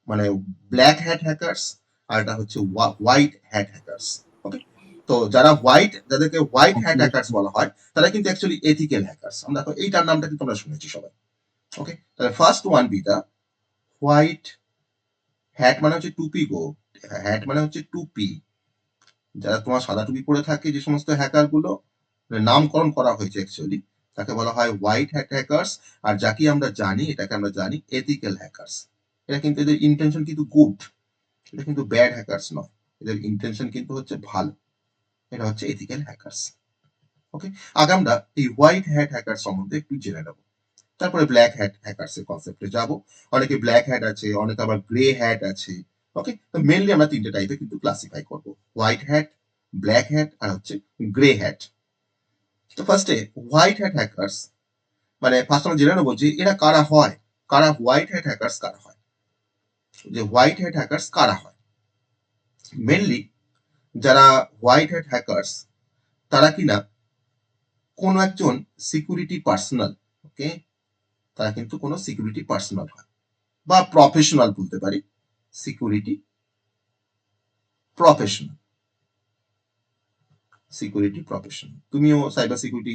A: মানে ব্ল্যাক হ্যাট হ্যাকার্স, আর এটা হচ্ছে হোয়াইট হ্যাট হ্যাকার্স। ওকে, তো যারা হোয়াইট, যাদেরকে হোয়াইট হ্যাট হ্যাকার্স বলা হয়, তারা কিন্তু অ্যাকচুয়ালি এথিক্যাল হ্যাকার্স। আমরা এইটার নামটা কিন্তু আমরা শুনেছি সবাই। ওকে, তাহলে ফার্স্ট ওয়ান বি দা হোয়াইট হ্যাট, মানে হচ্ছে টুপি গো। হ্যাট মানে হচ্ছে টুপি। যারা তোমার সাদা টুপি পরে থাকে, যে সমস্ত হ্যাকার গুলো নামকরণ করা হয়েছে অ্যাকচুয়ালি, তাকে বলা হয় হোয়াইট হ্যাট হ্যাকার্স। আর যাকে আমরা জানি, এটাকে আমরা জানি এথিক্যাল হ্যাকার্স। এটা কিন্তু এদের ইন্টেনশন কিন্তু গুড, এটা কিন্তু ব্যাড হ্যাকার্স নয়, এদের ইন্টেনশন কিন্তু হচ্ছে ভালো। এটা হচ্ছে এথিক্যাল হ্যাকার্স। ওকে, আগে আমরা এই হোয়াইট হ্যাট হ্যাকার সম্বন্ধে একটু জেনে নেব, তারপরে ব্ল্যাক হ্যাট হ্যাকার্স এর কনসেপ্টে যাব। অনেকে ব্ল্যাক হ্যাট আছে, অনেকে আবার গ্রে হ্যাট আছে। ওকে, তো মেনলি আমরা তিনটে টাইপে কিন্তু ক্লাসিফাই করব, হোয়াইট হ্যাট, ব্ল্যাক হ্যাট, আর হচ্ছে গ্রে হ্যাট। তো ফার্স্টে হোয়াইট হ্যাট হ্যাকার্স, মানে ফার্স্ট আমরা জেনে নেবো যে এরা কারা হয়, কারা হোয়াইট হ্যাট হ্যাকার্স কারা হয়। যে হোয়াইট হ্যাট হ্যাকার্স কারা হয়, মেনলি যারা হোয়াইট হ্যাট হ্যাকার্স তারা কিনা কোনো একজন সিকিউরিটি পার্সোনাল, ওকে, তারা কিন্তু কোনো সিকিউরিটি পার্সোনাল হয় বা প্রফেশনাল বলতে পারি, সিকিউরিটি প্রফেশনাল, সিকিউরিটি প্রফেশনাল। তুমিও সাইবার সিকিউরিটি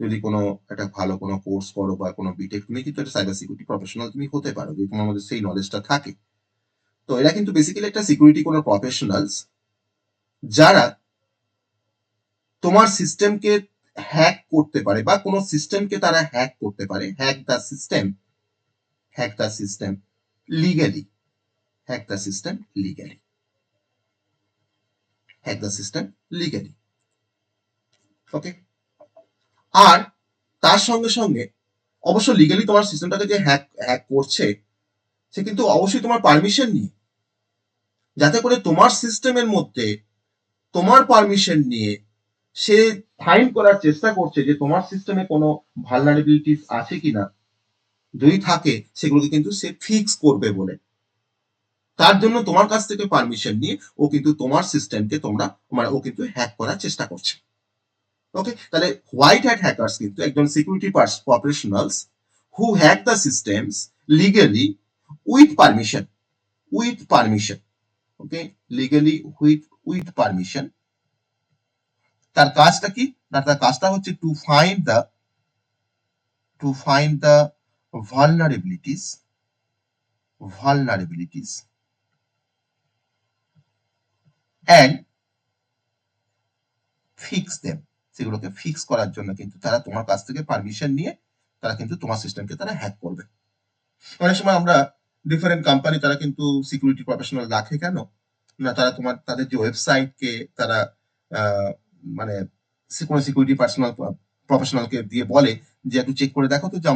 A: যদি কোনো একটা ভালো কোনো কোর্স করো বা কোনো বিটেক, তুমি কিন্তু একটা সাইবার সিকিউরিটি প্রফেশনাল তুমি হতে পারো যদি তোমার মধ্যে সেই নলেজটা থাকে। তো এরা কিন্তু বেসিক্যালি একটা সিকিউরিটি কোনো প্রফেশনালস যারা তোমার সিস্টেমকে হ্যাক করতে পারে বা কোনো সিস্টেমকে তারা হ্যাক করতে পারে, hack the system, hack the system legally, hack the system legally, hack the system legally, okay. আর তার সঙ্গে সঙ্গে অবশ্য লিগালি তোমার সিস্টেমটাকে যে হ্যাক হ্যাক করছে সে কিন্তু অবশ্যই তোমার পারমিশন নিয়ে, যাতে করে তোমার সিস্টেমের মধ্যে তোমার পারমিশন নিয়ে সে ফাইন্ড করার চেষ্টা করছে যে তোমার সিস্টেমে কোনো ভালনারেবিলিটিস আছে কিনা, যদি থাকে সেগুলোকে কিন্তু সে ফিক্স করবে বলে। তার জন্য তোমার কাছ থেকে পারমিশন নিয়ে ও কিন্তু তোমার সিস্টেমকে তোমরা মানে ও কিন্তু হ্যাক করার চেষ্টা করছে, ওকে। তাহলে হোয়াইট হ্যাট হ্যাকার্স কিন্তু একজন security professionals who hack the systems legally with permission, with permission, okay, legally with permission. তার কাজটা কি না, তার কাজটা হচ্ছে to find the vulnerabilities and fix them, সেগুলোকে ফিক্স করার জন্য কিন্তু তারা তোমার কাছ থেকে পারমিশন নিয়ে তারা কিন্তু তোমার সিস্টেমকে তারা হ্যাক করবে। অনেক সময় আমরা ডিফারেন্ট কোম্পানি তারা কিন্তু সিকিউরিটি প্রফেশনাল রাখে কেন না, তারা তোমার তাদের যে ওয়েবসাইটকে তারা মানে কোনো সিকিউরিটি প্রফেশনালকে দিয়ে বলে যে একটু চেক করে দেখো তো যে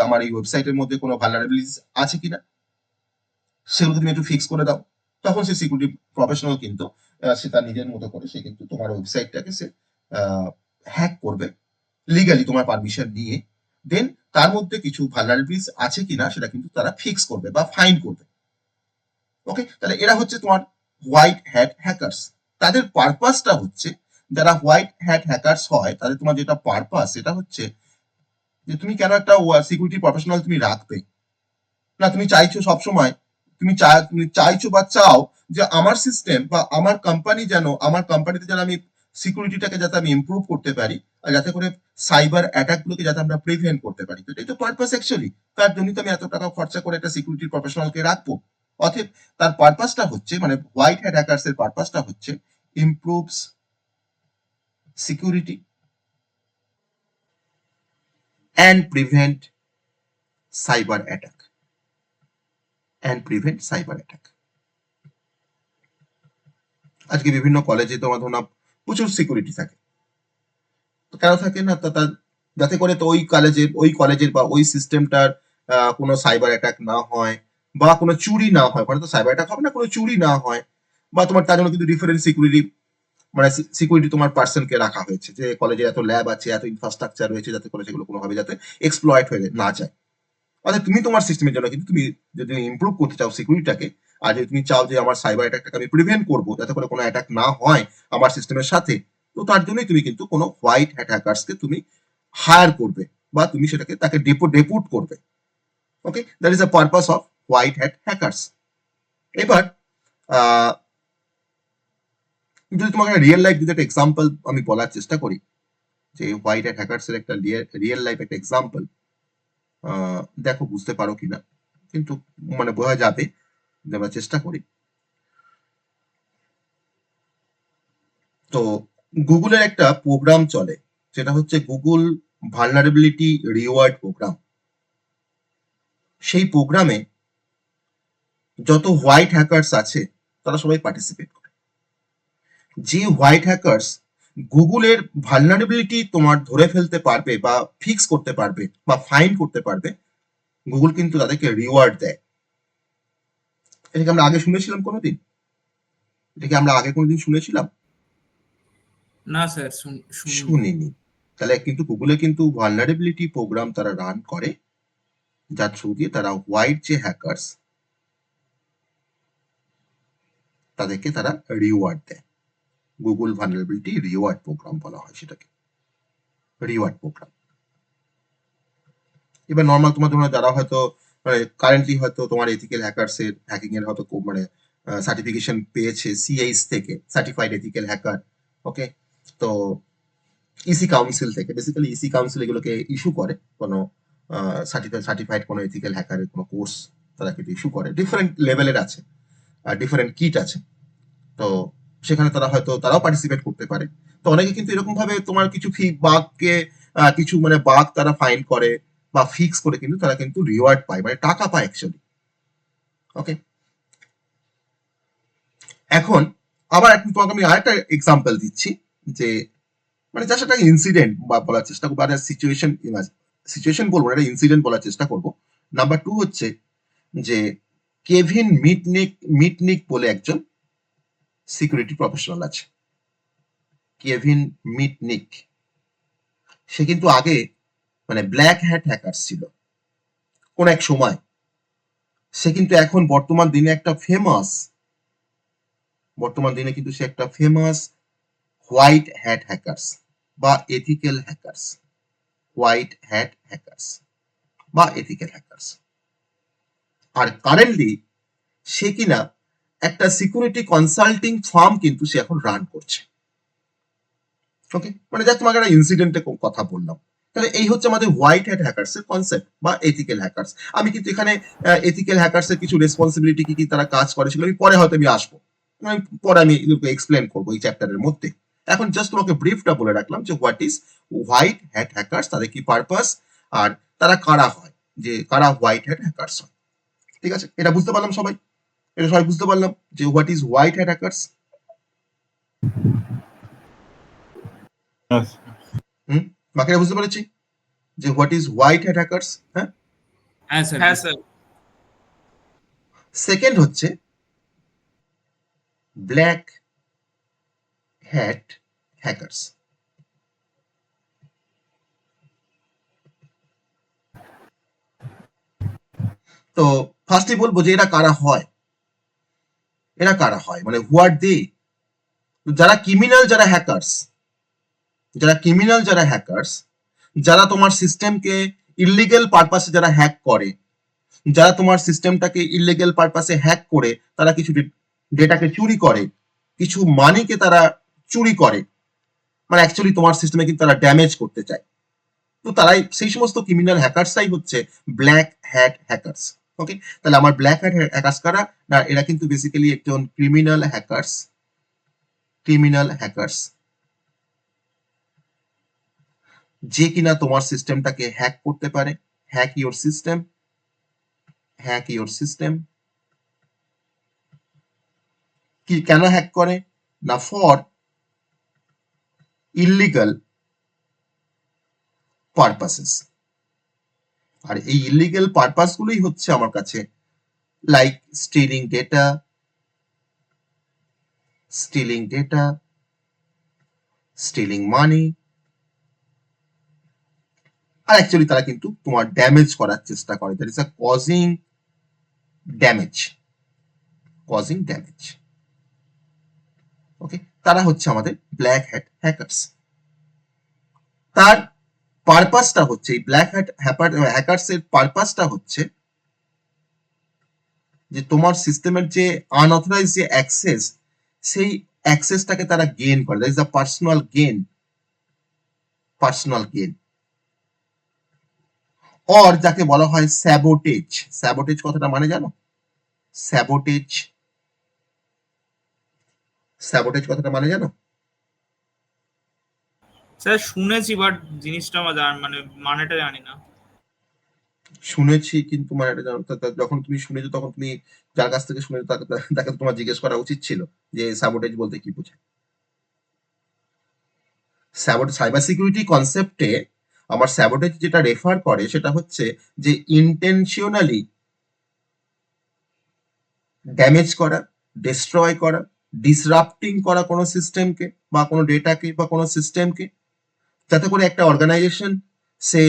A: আমার এই ওয়েবসাইটের মধ্যে কোনো ভালনারেবিলিটিস আছে কিনা, সেগুলো তুমি একটু ফিক্স করে দাও। তখন সে সিকিউরিটি প্রফেশনাল কিন্তু সে তার নিজের মতো করে সে কিন্তু তোমার ওয়েবসাইটটাকে সে হ্যাক করবে লিগালি তোমার পারমিশন নিয়ে, দেন তার মধ্যে কিছু ভালনারেবিলিটিস আছে কিনা সেটা কিন্তু তারা ফিক্স করবে বা ফাইন করবে, ওকে। তাহলে এরা হচ্ছে তোমার হোয়াইট হ্যাট হ্যাকার্স। তাদের পারপাসটা হচ্ছে, যারা হোয়াইট হ্যাট হ্যাকার্স হয় তাদের তোমার যেটা পারপাস সেটা হচ্ছে যে তুমি কেন একটা সিকিউরিটি প্রফেশনাল তুমি রাখবে না, তুমি চাইছো সবসময়, তুমি চাইছো বা চাও যে আমার সিস্টেম বা আমার কোম্পানি যেন, আমার কোম্পানিতে যেন আমি সিকিউরিটিটাকে যাতে আমি ইমপ্রুভ করতে পারি আর যাতে করে সাইবার অ্যাটাক গুলোকে যাতে আমরা প্রিভেন্ট করতে পারি। তো এটাই তো পারপাস অ্যাকচুয়ালি, তার জন্যই তো আমি এত টাকা খরচা করে একটা সিকিউরিটি প্রফেশনালকে রাখবো। অতএব তার পারপাসটা হচ্ছে, মানে হোয়াইট হ্যাট হ্যাকার্স এর পারপাসটা হচ্ছে improves security and prevent cyber attack, আজকে বিভিন্ন কলেজে তোমার ধরুন প্রচুর সিকিউরিটি থাকে, তো কেন থাকে না, যাতে করে তো ওই কলেজের বা ওই সিস্টেমটার কোনো সাইবার অ্যাটাক না হয় বা কোনো চুরি না হয়, মানে তো সাইবার অ্যাটাক হবে না, কোনো চুরি না হয়, বা তোমার তার জন্য কিন্তু ডিফারেন্ট সিকিউরিটি মানে সিকিউরিটি তোমার পার্সনকে রাখা হয়েছে যে কলেজে এত ল্যাব আছে, এত ইনফ্রাস্ট্রাকচার রয়েছে যাতে করে সেগুলো কোনোভাবে যাতে এক্সপ্লয়েট হয়ে না যায়। অর্থাৎ তুমি তোমার সিস্টেমের জন্য কিন্তু তুমি যদি ইমপ্রুভ করতে চাও সিকিউরিটিটাকে, আর যদি তুমি চাও যে আমার সাইবার অ্যাটাকটাকে আমি প্রিভেন্ট করবো যাতে করে কোনো অ্যাটাক না হয় আমার সিস্টেমের সাথে, তো তার জন্যই তুমি কিন্তু কোনো হোয়াইট হ্যাট হ্যাকার্সকে তুমি হায়ার করবে বা তুমি সেটাকে তাকে ডেপুট করবে, okay. That is the purpose of white hat hackers. এবার যদি তোমাকে রিয়েল লাইফ যদি একটা এক্সাম্পল আমি বলার চেষ্টা করি যে হোয়াইট হ্যাট হ্যাকার্স এর একটা রিয়েল লাইফ একটা এক্সাম্পল, দেখো বুঝতে পারো কিনা, কিন্তু মানে বোঝা যাবে যে আমরা চেষ্টা করি। তো গুগলের একটা প্রোগ্রাম চলে, সেটা হচ্ছে গুগল ভালনারেবিলিটি রিওয়ার্ড প্রোগ্রাম। সেই প্রোগ্রামে যত হোয়াইট হ্যাকার্স আছে তারা সবাই পার্টিসিপেট করে। যে হোয়াইট হ্যাকার্স গুগলের ভালনারেবিলিটি তোমার ধরে ফেলতে পারবে বা ফিক্স করতে পারবে বা ফাইন্ড করতে পারবে, গুগল কিন্তু তাদেরকে রিওয়ার্ড দেয়। এটাকে আমরা আগে শুনেছিলাম কোনোদিন? এটাকে আমরা আগে কোনোদিন শুনেছিলাম?
B: না স্যার, শুনিনি।
A: শুনিনি। তাহলে কিন্তু গুগলে কিন্তু ভালনারেবিলিটি প্রোগ্রাম তারা রান করে, যার থ্রু দিয়ে তারা হোয়াইট যে হ্যাকার্স তাদেরকে তারা রিওয়ার্ড দেয়। গুগল ভালনারেবিলিটি রিওয়ার্ড প্রোগ্রাম বলা হয় সেটাকে, রিওয়ার্ড প্রোগ্রাম। এবার নর্মাল তোমার জন্য যারা হয়তো মানে কারেন্টলি হয়তো তোমার এথিক্যাল হ্যাকার্স এর হ্যাকিং এর হয়তো মানে সার্টিফিকেশন পেয়েছে সিআইএস থেকে, সার্টিফাইড এথিক্যাল হ্যাকার, ওকে। তো ইসি কাউন্সিল থেকে, বেসিক্যালি ইসি কাউন্সিল এগুলোকে ইস্যু করে কোনো সার্টিফাইড কোনো এথিক্যাল হ্যাকারের কোনো কোর্স তারা কিন্তু ইস্যু করে, ডিফারেন্ট লেভেলের আছে আর ডিফারেন্ট কিট আছে। তো সেখানে তারা হয়তো তারাও পার্টিসিপেট করতে পারে। তো অনেকে কিন্তু এরকম ভাবে তোমার কিছু বাগকে কিছু মানে বাগ তারা ফাইন্ড করে বা ফিক্স করে কিন্তু তারা কিন্তু রিওয়ার্ড পায়, মানে টাকা পায় অ্যাকচুয়ালি, ওকে। এখন আবার তোমাকে আমি আরেকটা এক্সাম্পল দিচ্ছি, যে মানে জাস্ট একটা ইনসিডেন্ট বা বলার চেষ্টা করবো, আর সিচুয়েশন বলবো, একটা ইনসিডেন্ট বলার চেষ্টা করবো। নাম্বার 2 হচ্ছে যে কেভিন মিটনিক বলে একজন সিকিউরিটি প্রফেশনাল আছে, কেভিন মিটনিক। সে কিন্তু আগে মানে ব্ল্যাক হ্যাট হ্যাকার ছিল কোন এক সময়। সে কিন্তু এখন বর্তমান দিনে কিন্তু সে একটা ফেমাস হোয়াইট হ্যাট হ্যাকার্স বা ethical hackers, white hat hackers বা এথিক্যাল হ্যাকার্স। আর কারেন্টলি সে কিনা একটা সিকিউরিটি কনসাল্টিং ফার্ম কিন্তু সে এখন রান করছে, ওকে। মানে যা তোমাকে একটা ইনসিডেন্টের কথা বললাম। তাহলে এই হচ্ছে আমাদের হোয়াইট হ্যাট হ্যাকার্স এর কনসেপ্ট বা এথিক্যাল হ্যাকার্স। আমি কিন্তু এখানে এথিক্যাল হ্যাকার্স এর কিছু রেসপন্সিবিলিটি কি কি তারা কাজ করে সেগুলো আমি পরে হয়তো আমি আসবো, পরে আমি এক্সপ্লেন করবো এই চ্যাপ্টারের মধ্যে। এখন জাস্ট তোমাকে ব্রিফটা বলে রাখলাম যে what is white hat hackers, তাদের কি পারপাস, আর তারা কারা হয়, যে কারা হোয়াইট হ্যাট হ্যাকার্স হয়। ঠিক আছে, এটা বুঝতে পারলাম সবাই? এটা সবাই বুঝতে পারলাম যে what is white hat hackers?
C: Yes.
A: বাকিরা বুঝতে পেরেছি যে what is white hat hackers? হ্যাঁ
B: হ্যাঁ স্যার।
A: সেকেন্ড হচ্ছে ব্ল্যাক হ্যাট হ্যাকার্স। তো ফার্স্টে বলবো যে এরা কারা হয়, মানে হোয়াট দে। যারা ক্রিমিনাল, যারা হ্যাকার্স, যারা তোমার সিস্টেমকে ইলিগাল পারপাসে যারা হ্যাক করে, যারা তোমার সিস্টেমটাকে ইলিগাল পারপাসে হ্যাক করে তারা কিছু ডেটাকে চুরি করে, কিছু মানিকে তারা চুরি করে, মানে অ্যাকচুয়ালি তোমার সিস্টেমে কিন্তু তারা ড্যামেজ করতে চায়। তো তারাই সেই সমস্ত ক্রিমিনাল হ্যাকার্সরাই হচ্ছে ব্ল্যাক হ্যাট হ্যাকার্স, ওকে। তাহলে আমার ব্ল্যাক হ্যাট হ্যাকার্স কারা না, এরা কিন্তু বেসিক্যালি একজন ক্রিমিনাল হ্যাকার্স যে কিনা তোমার সিস্টেমটাকে হ্যাক করতে পারে, হ্যাক ইওর সিস্টেম। কি কেন হ্যাক করে না, ফর ইলিগাল পারপাসেস। আর এই ইলিগাল পারপাস গুলোই হচ্ছে আমার কাছে like stealing data, stealing money, আর অ্যাকচুয়ালি তারা কিন্তু তোমার ড্যামেজ করার চেষ্টা করে, that is a causing damage, okay. তারা হচ্ছে আমাদের ব্ল্যাক হ্যাট হ্যাকার্স। তার পারপাসটা হচ্ছে, এই ব্ল্যাক হ্যাট হ্যাকার্স এর পারপাসটা হচ্ছে যে তোমার সিস্টেমের যে আনঅথরাইজ যে অ্যাক্সেস, সেই অ্যাক্সেসটাকে তারা গেইন করে, that is a personal gain, or যাকে বলা হয় স্যাবোটেজ কথাটা মানে জানো? স্যাবোটেজ কথাটা মানে জানো?
D: স্যার শুনেছি বাট জিনিসটা মানে মানেটা জানি না।
A: শুনেছি কিন্তু মানে এটা জানো, যখন তুমি শুনেছো তখন তুমি যার কাছ থেকে শুনেছো তাকে তোমার জিজ্ঞেস করা উচিত ছিল যে স্যাবোটেজ বলতে কি বোঝায়। সাইবার সিকিউরিটি কনসেপ্টে আমার স্যাবোটেজ যেটা রেফার করে সেটা হচ্ছে যে ইন্টেনশনালি ড্যামেজ করা, ডিস্ট্রয় করা, ডিসরাপ্টিং করা কোনো সিস্টেমকে বা কোনো ডেটাকে বা কোনো সিস্টেমকে, যাতে করে একটা অর্গানাইজেশন সে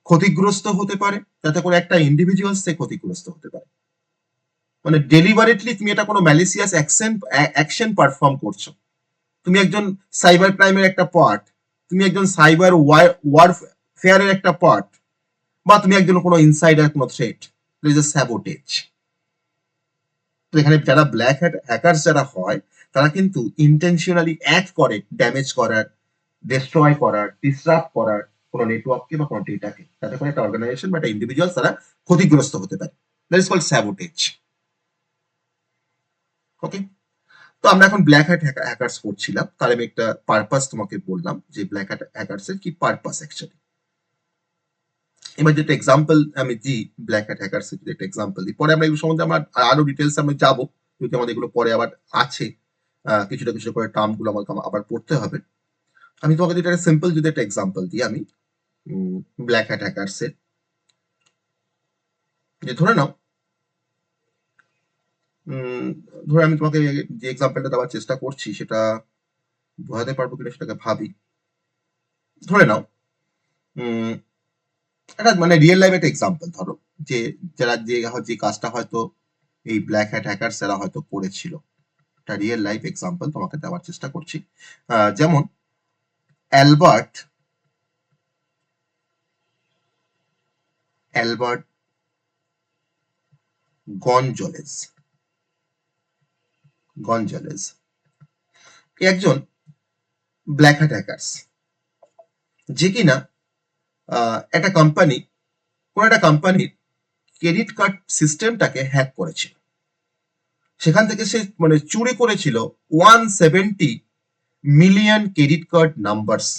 A: ক্ষতিগ্রস্ত হতে পারে, যাতে করে একটা ইন্ডিভিজুয়াল সে ক্ষতিগ্রস্ত হতে পারে। মানে ডেলিভারেটলি তুমি এটা কোনো ম্যালিসিয়াস অ্যাকশন পারফর্ম করছো, তুমি একজন সাইবার ক্রাইমের একটা পার্ট, তুমি একজন সাইবার ওয়ারফেয়ারের একটা পার্ট, বা তুমি একজন কোনো ইনসাইডার কোনো থ্রেট, ইজ এ স্যাবোটেজ। তো এখানে যারা ব্ল্যাক হ্যাকার্স যারা হয় তারা কিন্তু ইন্টেনশনালি অ্যাক্ট করে ড্যামেজ করার, ডিস্ট্রয় করার, ডিসরাপ্ট করার কোনো নেটওয়ার্ককে বা কোনো ডেটাকে, যাতে করে একটা অর্গানাইজেশন বা একটা ইন্ডিভিজুয়াল তারা ক্ষতিগ্রস্ত হতে পারে। That is called sabotage. Okay, তো আমরা এখন ব্ল্যাক হ্যাট হ্যাকার্স করছিলাম, তার আমি একটা পারপাস তোমাকে বললাম যে ব্ল্যাক হ্যাট হ্যাকার্স এর কি পারপাস অ্যাকচুয়ালি। এবার যেটা এক্সাম্পল আমি দিই ব্ল্যাক হ্যাট হ্যাকার্স এর একটা এক্সাম্পল দিই, পরে আমরা এগুলো সম্বন্ধে আমরা আরো ডিটেলস আমরা যাবো, যদি আমাদের এগুলো পরে আবার আছে, কিছুটা কিছু করে টার্ম গুলো আমাকে আবার পড়তে হবে। আমি তোমাকে যেটা সিম্পল যদি একটা এক্সাম্পল দিই আমি ব্ল্যাক হ্যাট হ্যাকার্স এর, যে ধরে নাও ধরে আমি তোমাকে যে এক্সাম্পলটা দেওয়ার চেষ্টা করছি সেটা বোঝাতে পারবো কিনা সেটাকে ভাবি। ধরে নাও একটা মানে রিয়েল লাইফ একটা এক্সাম্পল ধরো, যে যারা যে কাজটা হয়তো এই ব্ল্যাক হ্যাট হ্যাকার্স এরা হয়তো করেছিল, একটা রিয়েল লাইফ এক্সাম্পল তোমাকে দেওয়ার চেষ্টা করছি। যেমন অ্যালবার্ট গঞ্জালেজ একজন ব্ল্যাক হ্যাট হ্যাকার্স, যে কিনা একটা কোম্পানি, কোন একটা কোম্পানির ক্রেডিট কার্ড সিস্টেমটাকে হ্যাক করেছিল। সেখান থেকে সে মানে চুরি করেছিল 170 মিলিয়ন ক্রেডিট কার্ড নাম্বারস।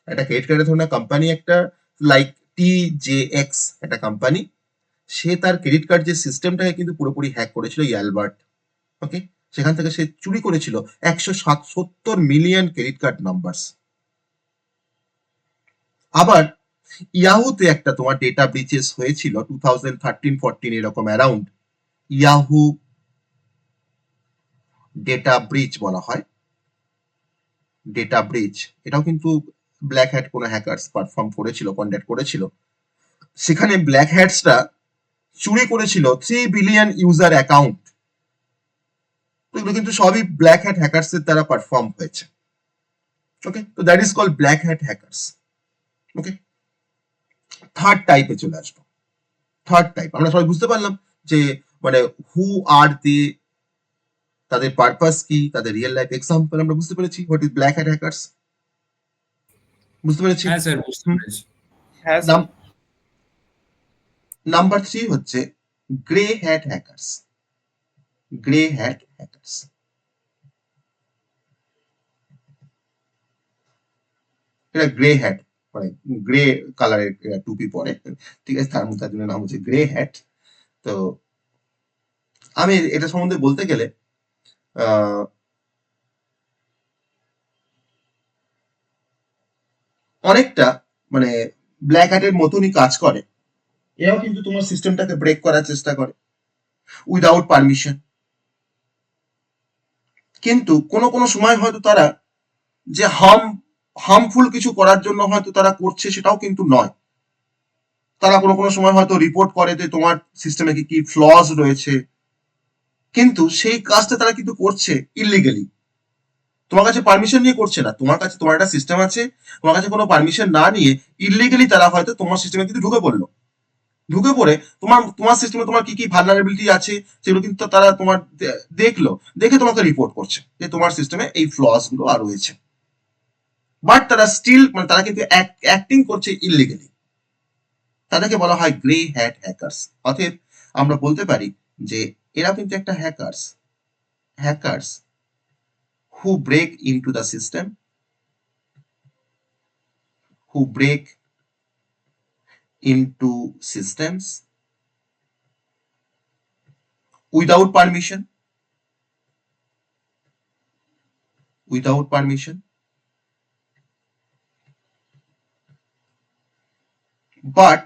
A: একটা ক্রেডিট কার্ডের ধরনের কোম্পানি, একটা লাইক TJX একটা কোম্পানি, সে তার ক্রেডিট কার্ড যে সিস্টেমটাকে কিন্তু পুরোপুরি হ্যাক করেছিল এই অ্যালবার্ট। ওকে, সেখান থেকে সে চুরি করেছিল 170 মিলিয়ন ক্রেডিট কার্ড নাম্বারস। আবার ইয়াহুতে একটা তোমার ডেটা ব্রিচেস হয়েছিল 2013-14 এরকম অ্যারাউন্ড, ইয়াহু ডেটা ব্রিচ বলা হয়, ডেটা ব্রিচ। এটাও কিন্তু ব্ল্যাক হ্যাট কোনো হ্যাকার্স পারফর্ম করেছিল, কন্ডাক্ট করেছিল। সেখানে ব্ল্যাক হ্যাটসরা চুরি করেছিল 3 বিলিয়ন ইউজার অ্যাকাউন্ট। এগুলো কিন্তু সবই ব্ল্যাক হ্যাট হ্যাকার্স এর দ্বারা পারফর্ম হয়েছে। ওকে, তো that is called black hat hackers. Okay, third টাইপে চলে আসবো। থার্ড টাইপ আমরা সবাই বুঝতে পারলাম যে মানে হু আর দে, তাদের পারপাস কি, তাদের রিয়েল লাইফ এক্সাম্পল আমরা বুঝতে পেরেছি। What is black hat hackers বুঝতে পেরেছি।
B: হ্যাঁ স্যার, বুঝতে পেরেছি।
D: হ্যাঁ স্যার।
A: নাম্বার 3 হচ্ছে grey hat hackers. Grey hat hackers এটা গ্রে হ্যাট, মানে গ্রে কালারের টুপি পরে, ঠিক আছে, তার মধ্যে একজনের নাম হচ্ছে গ্রে হ্যাট। তো আমি এটা সম্বন্ধে বলতে গেলে অনেকটা মানে ব্ল্যাক হ্যাটের মতনই কাজ করে। এরাও কিন্তু তোমার সিস্টেমটাকে ব্রেক করার চেষ্টা করে উইদাউট পারমিশন। কিন্তু কোনো কোনো সময় হয়তো তারা যে হার্মফুল কিছু করার জন্য হয়তো তারা করছে সেটাও কিন্তু নয়। তারা কোনো কোনো সময় হয়তো রিপোর্ট করে যে তোমার সিস্টেমে কি কি ফ্লজ রয়েছে, কিন্তু সেই কাজটা তারা কিন্তু করছে ইলিগালি, তোমার কাছে পারমিশন নিয়ে করছে না। তোমার কাছে তোমার একটা সিস্টেম আছে, তোমার কাছে কোনো পারমিশন না নিয়ে ইলিগালি তারা হয়তো তোমার সিস্টেমে কিন্তু ঢুকে পড়লো। ঢুকে পড়ে তোমার সিস্টেমে তোমার কি কি ভালনারেবিলিটি আছে সেগুলো কিন্তু তারা তোমার দেখলো, দেখে তোমাকে রিপোর্ট করছে যে তোমার সিস্টেমে এই ফ্লস গুলো আর রয়েছে। বাট তারা স্টিল মানে তারা কিন্তু অ্যাক্টিং করছে ইলিগালি। তাদেরকে বলা হয় গ্রে হ্যাট হ্যাকার্স। অতএব আমরা বলতে পারি যে এরা কিন্তু একটা hackers who break into the system, who break into systems without permission, but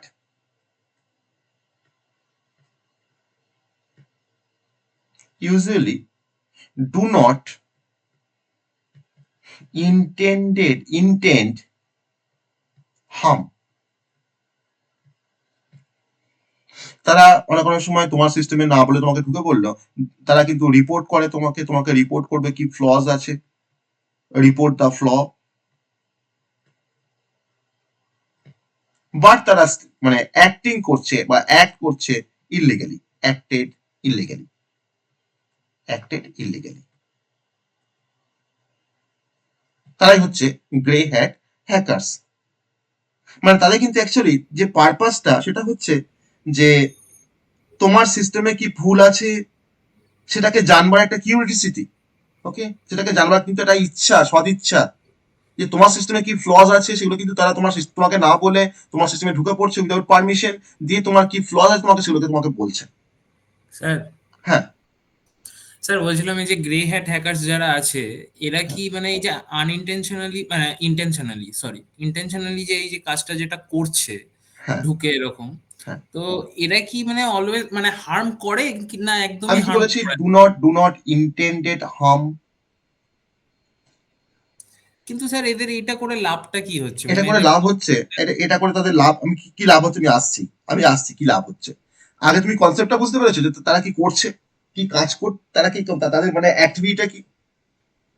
A: usually do not intend harm. তারা অনেক অনেক সময় তোমার সিস্টেমে না বলে তোমাকে ঢুকে পড়লো, তারা কিন্তু রিপোর্ট করে তোমাকে রিপোর্ট করবে কি ফ্লজ আছে, রিপোর্ট দ্য ফ্ল, বাট তারা মানে অ্যাক্টিং করছে বা অ্যাক্ট করছে ইললিগালি, অ্যাক্টেড ইললিগালি। তারাই হচ্ছে গ্রে হ্যাট হ্যাকার্স। মানে তাদের কিন্তু অ্যাকচুয়ালি যে পারপাসটা সেটা হচ্ছে যে তোমার সিস্টেমে কি ভুল আছে সেটাকে জানবার একটা কিউরিওসিটি, ওকে, সেটাকে জানবার কিন্তু একটা ইচ্ছা, সদিচ্ছা, যে তোমার সিস্টেমে কি ফ্লজ আছে সেগুলো কিন্তু তারা তোমাকে না বলে তোমার সিস্টেমে ঢুকে পড়ছে উইদাউট পারমিশন, দিয়ে তোমার কি ফ্লজ আছে তোমাকে বলছে।
B: স্যার
A: হ্যাঁ,
B: স্যার বলছিলাম এই যে গ্রে হ্যাট হ্যাকার্স যারা আছে এরা কি মানে এই যে আনইনটেনশনালি মানে ইন্টেনশনালি যে এই যে কাজটা যেটা করছে
A: হ্যাঁ,
B: ঢুকে এরকম,
A: হ্যাঁ।
B: তো এরা কি মানে অলওয়েজ মানে হার্ম করে কি না একদমই
A: আমি কি
B: হার্ম
A: বলেছি?
B: করে না?
A: Do not intended harm.
B: কিন্তু স্যার এদের এটা করে লাভটা কি হচ্ছে
A: এটা
B: মানে
A: করে
B: এদের
A: লাভ হচ্ছে, এটা করে তাদের লাভ, আমি কি লাভ হচ্ছে আমি আসছি কি লাভ হচ্ছে। আগে তুমি কনসেপ্টটা বুঝতে পেরেছো যে তারা কি করছে, কি কাজ তারা কি তাদের মানে অ্যাক্টিভিটিটা কি,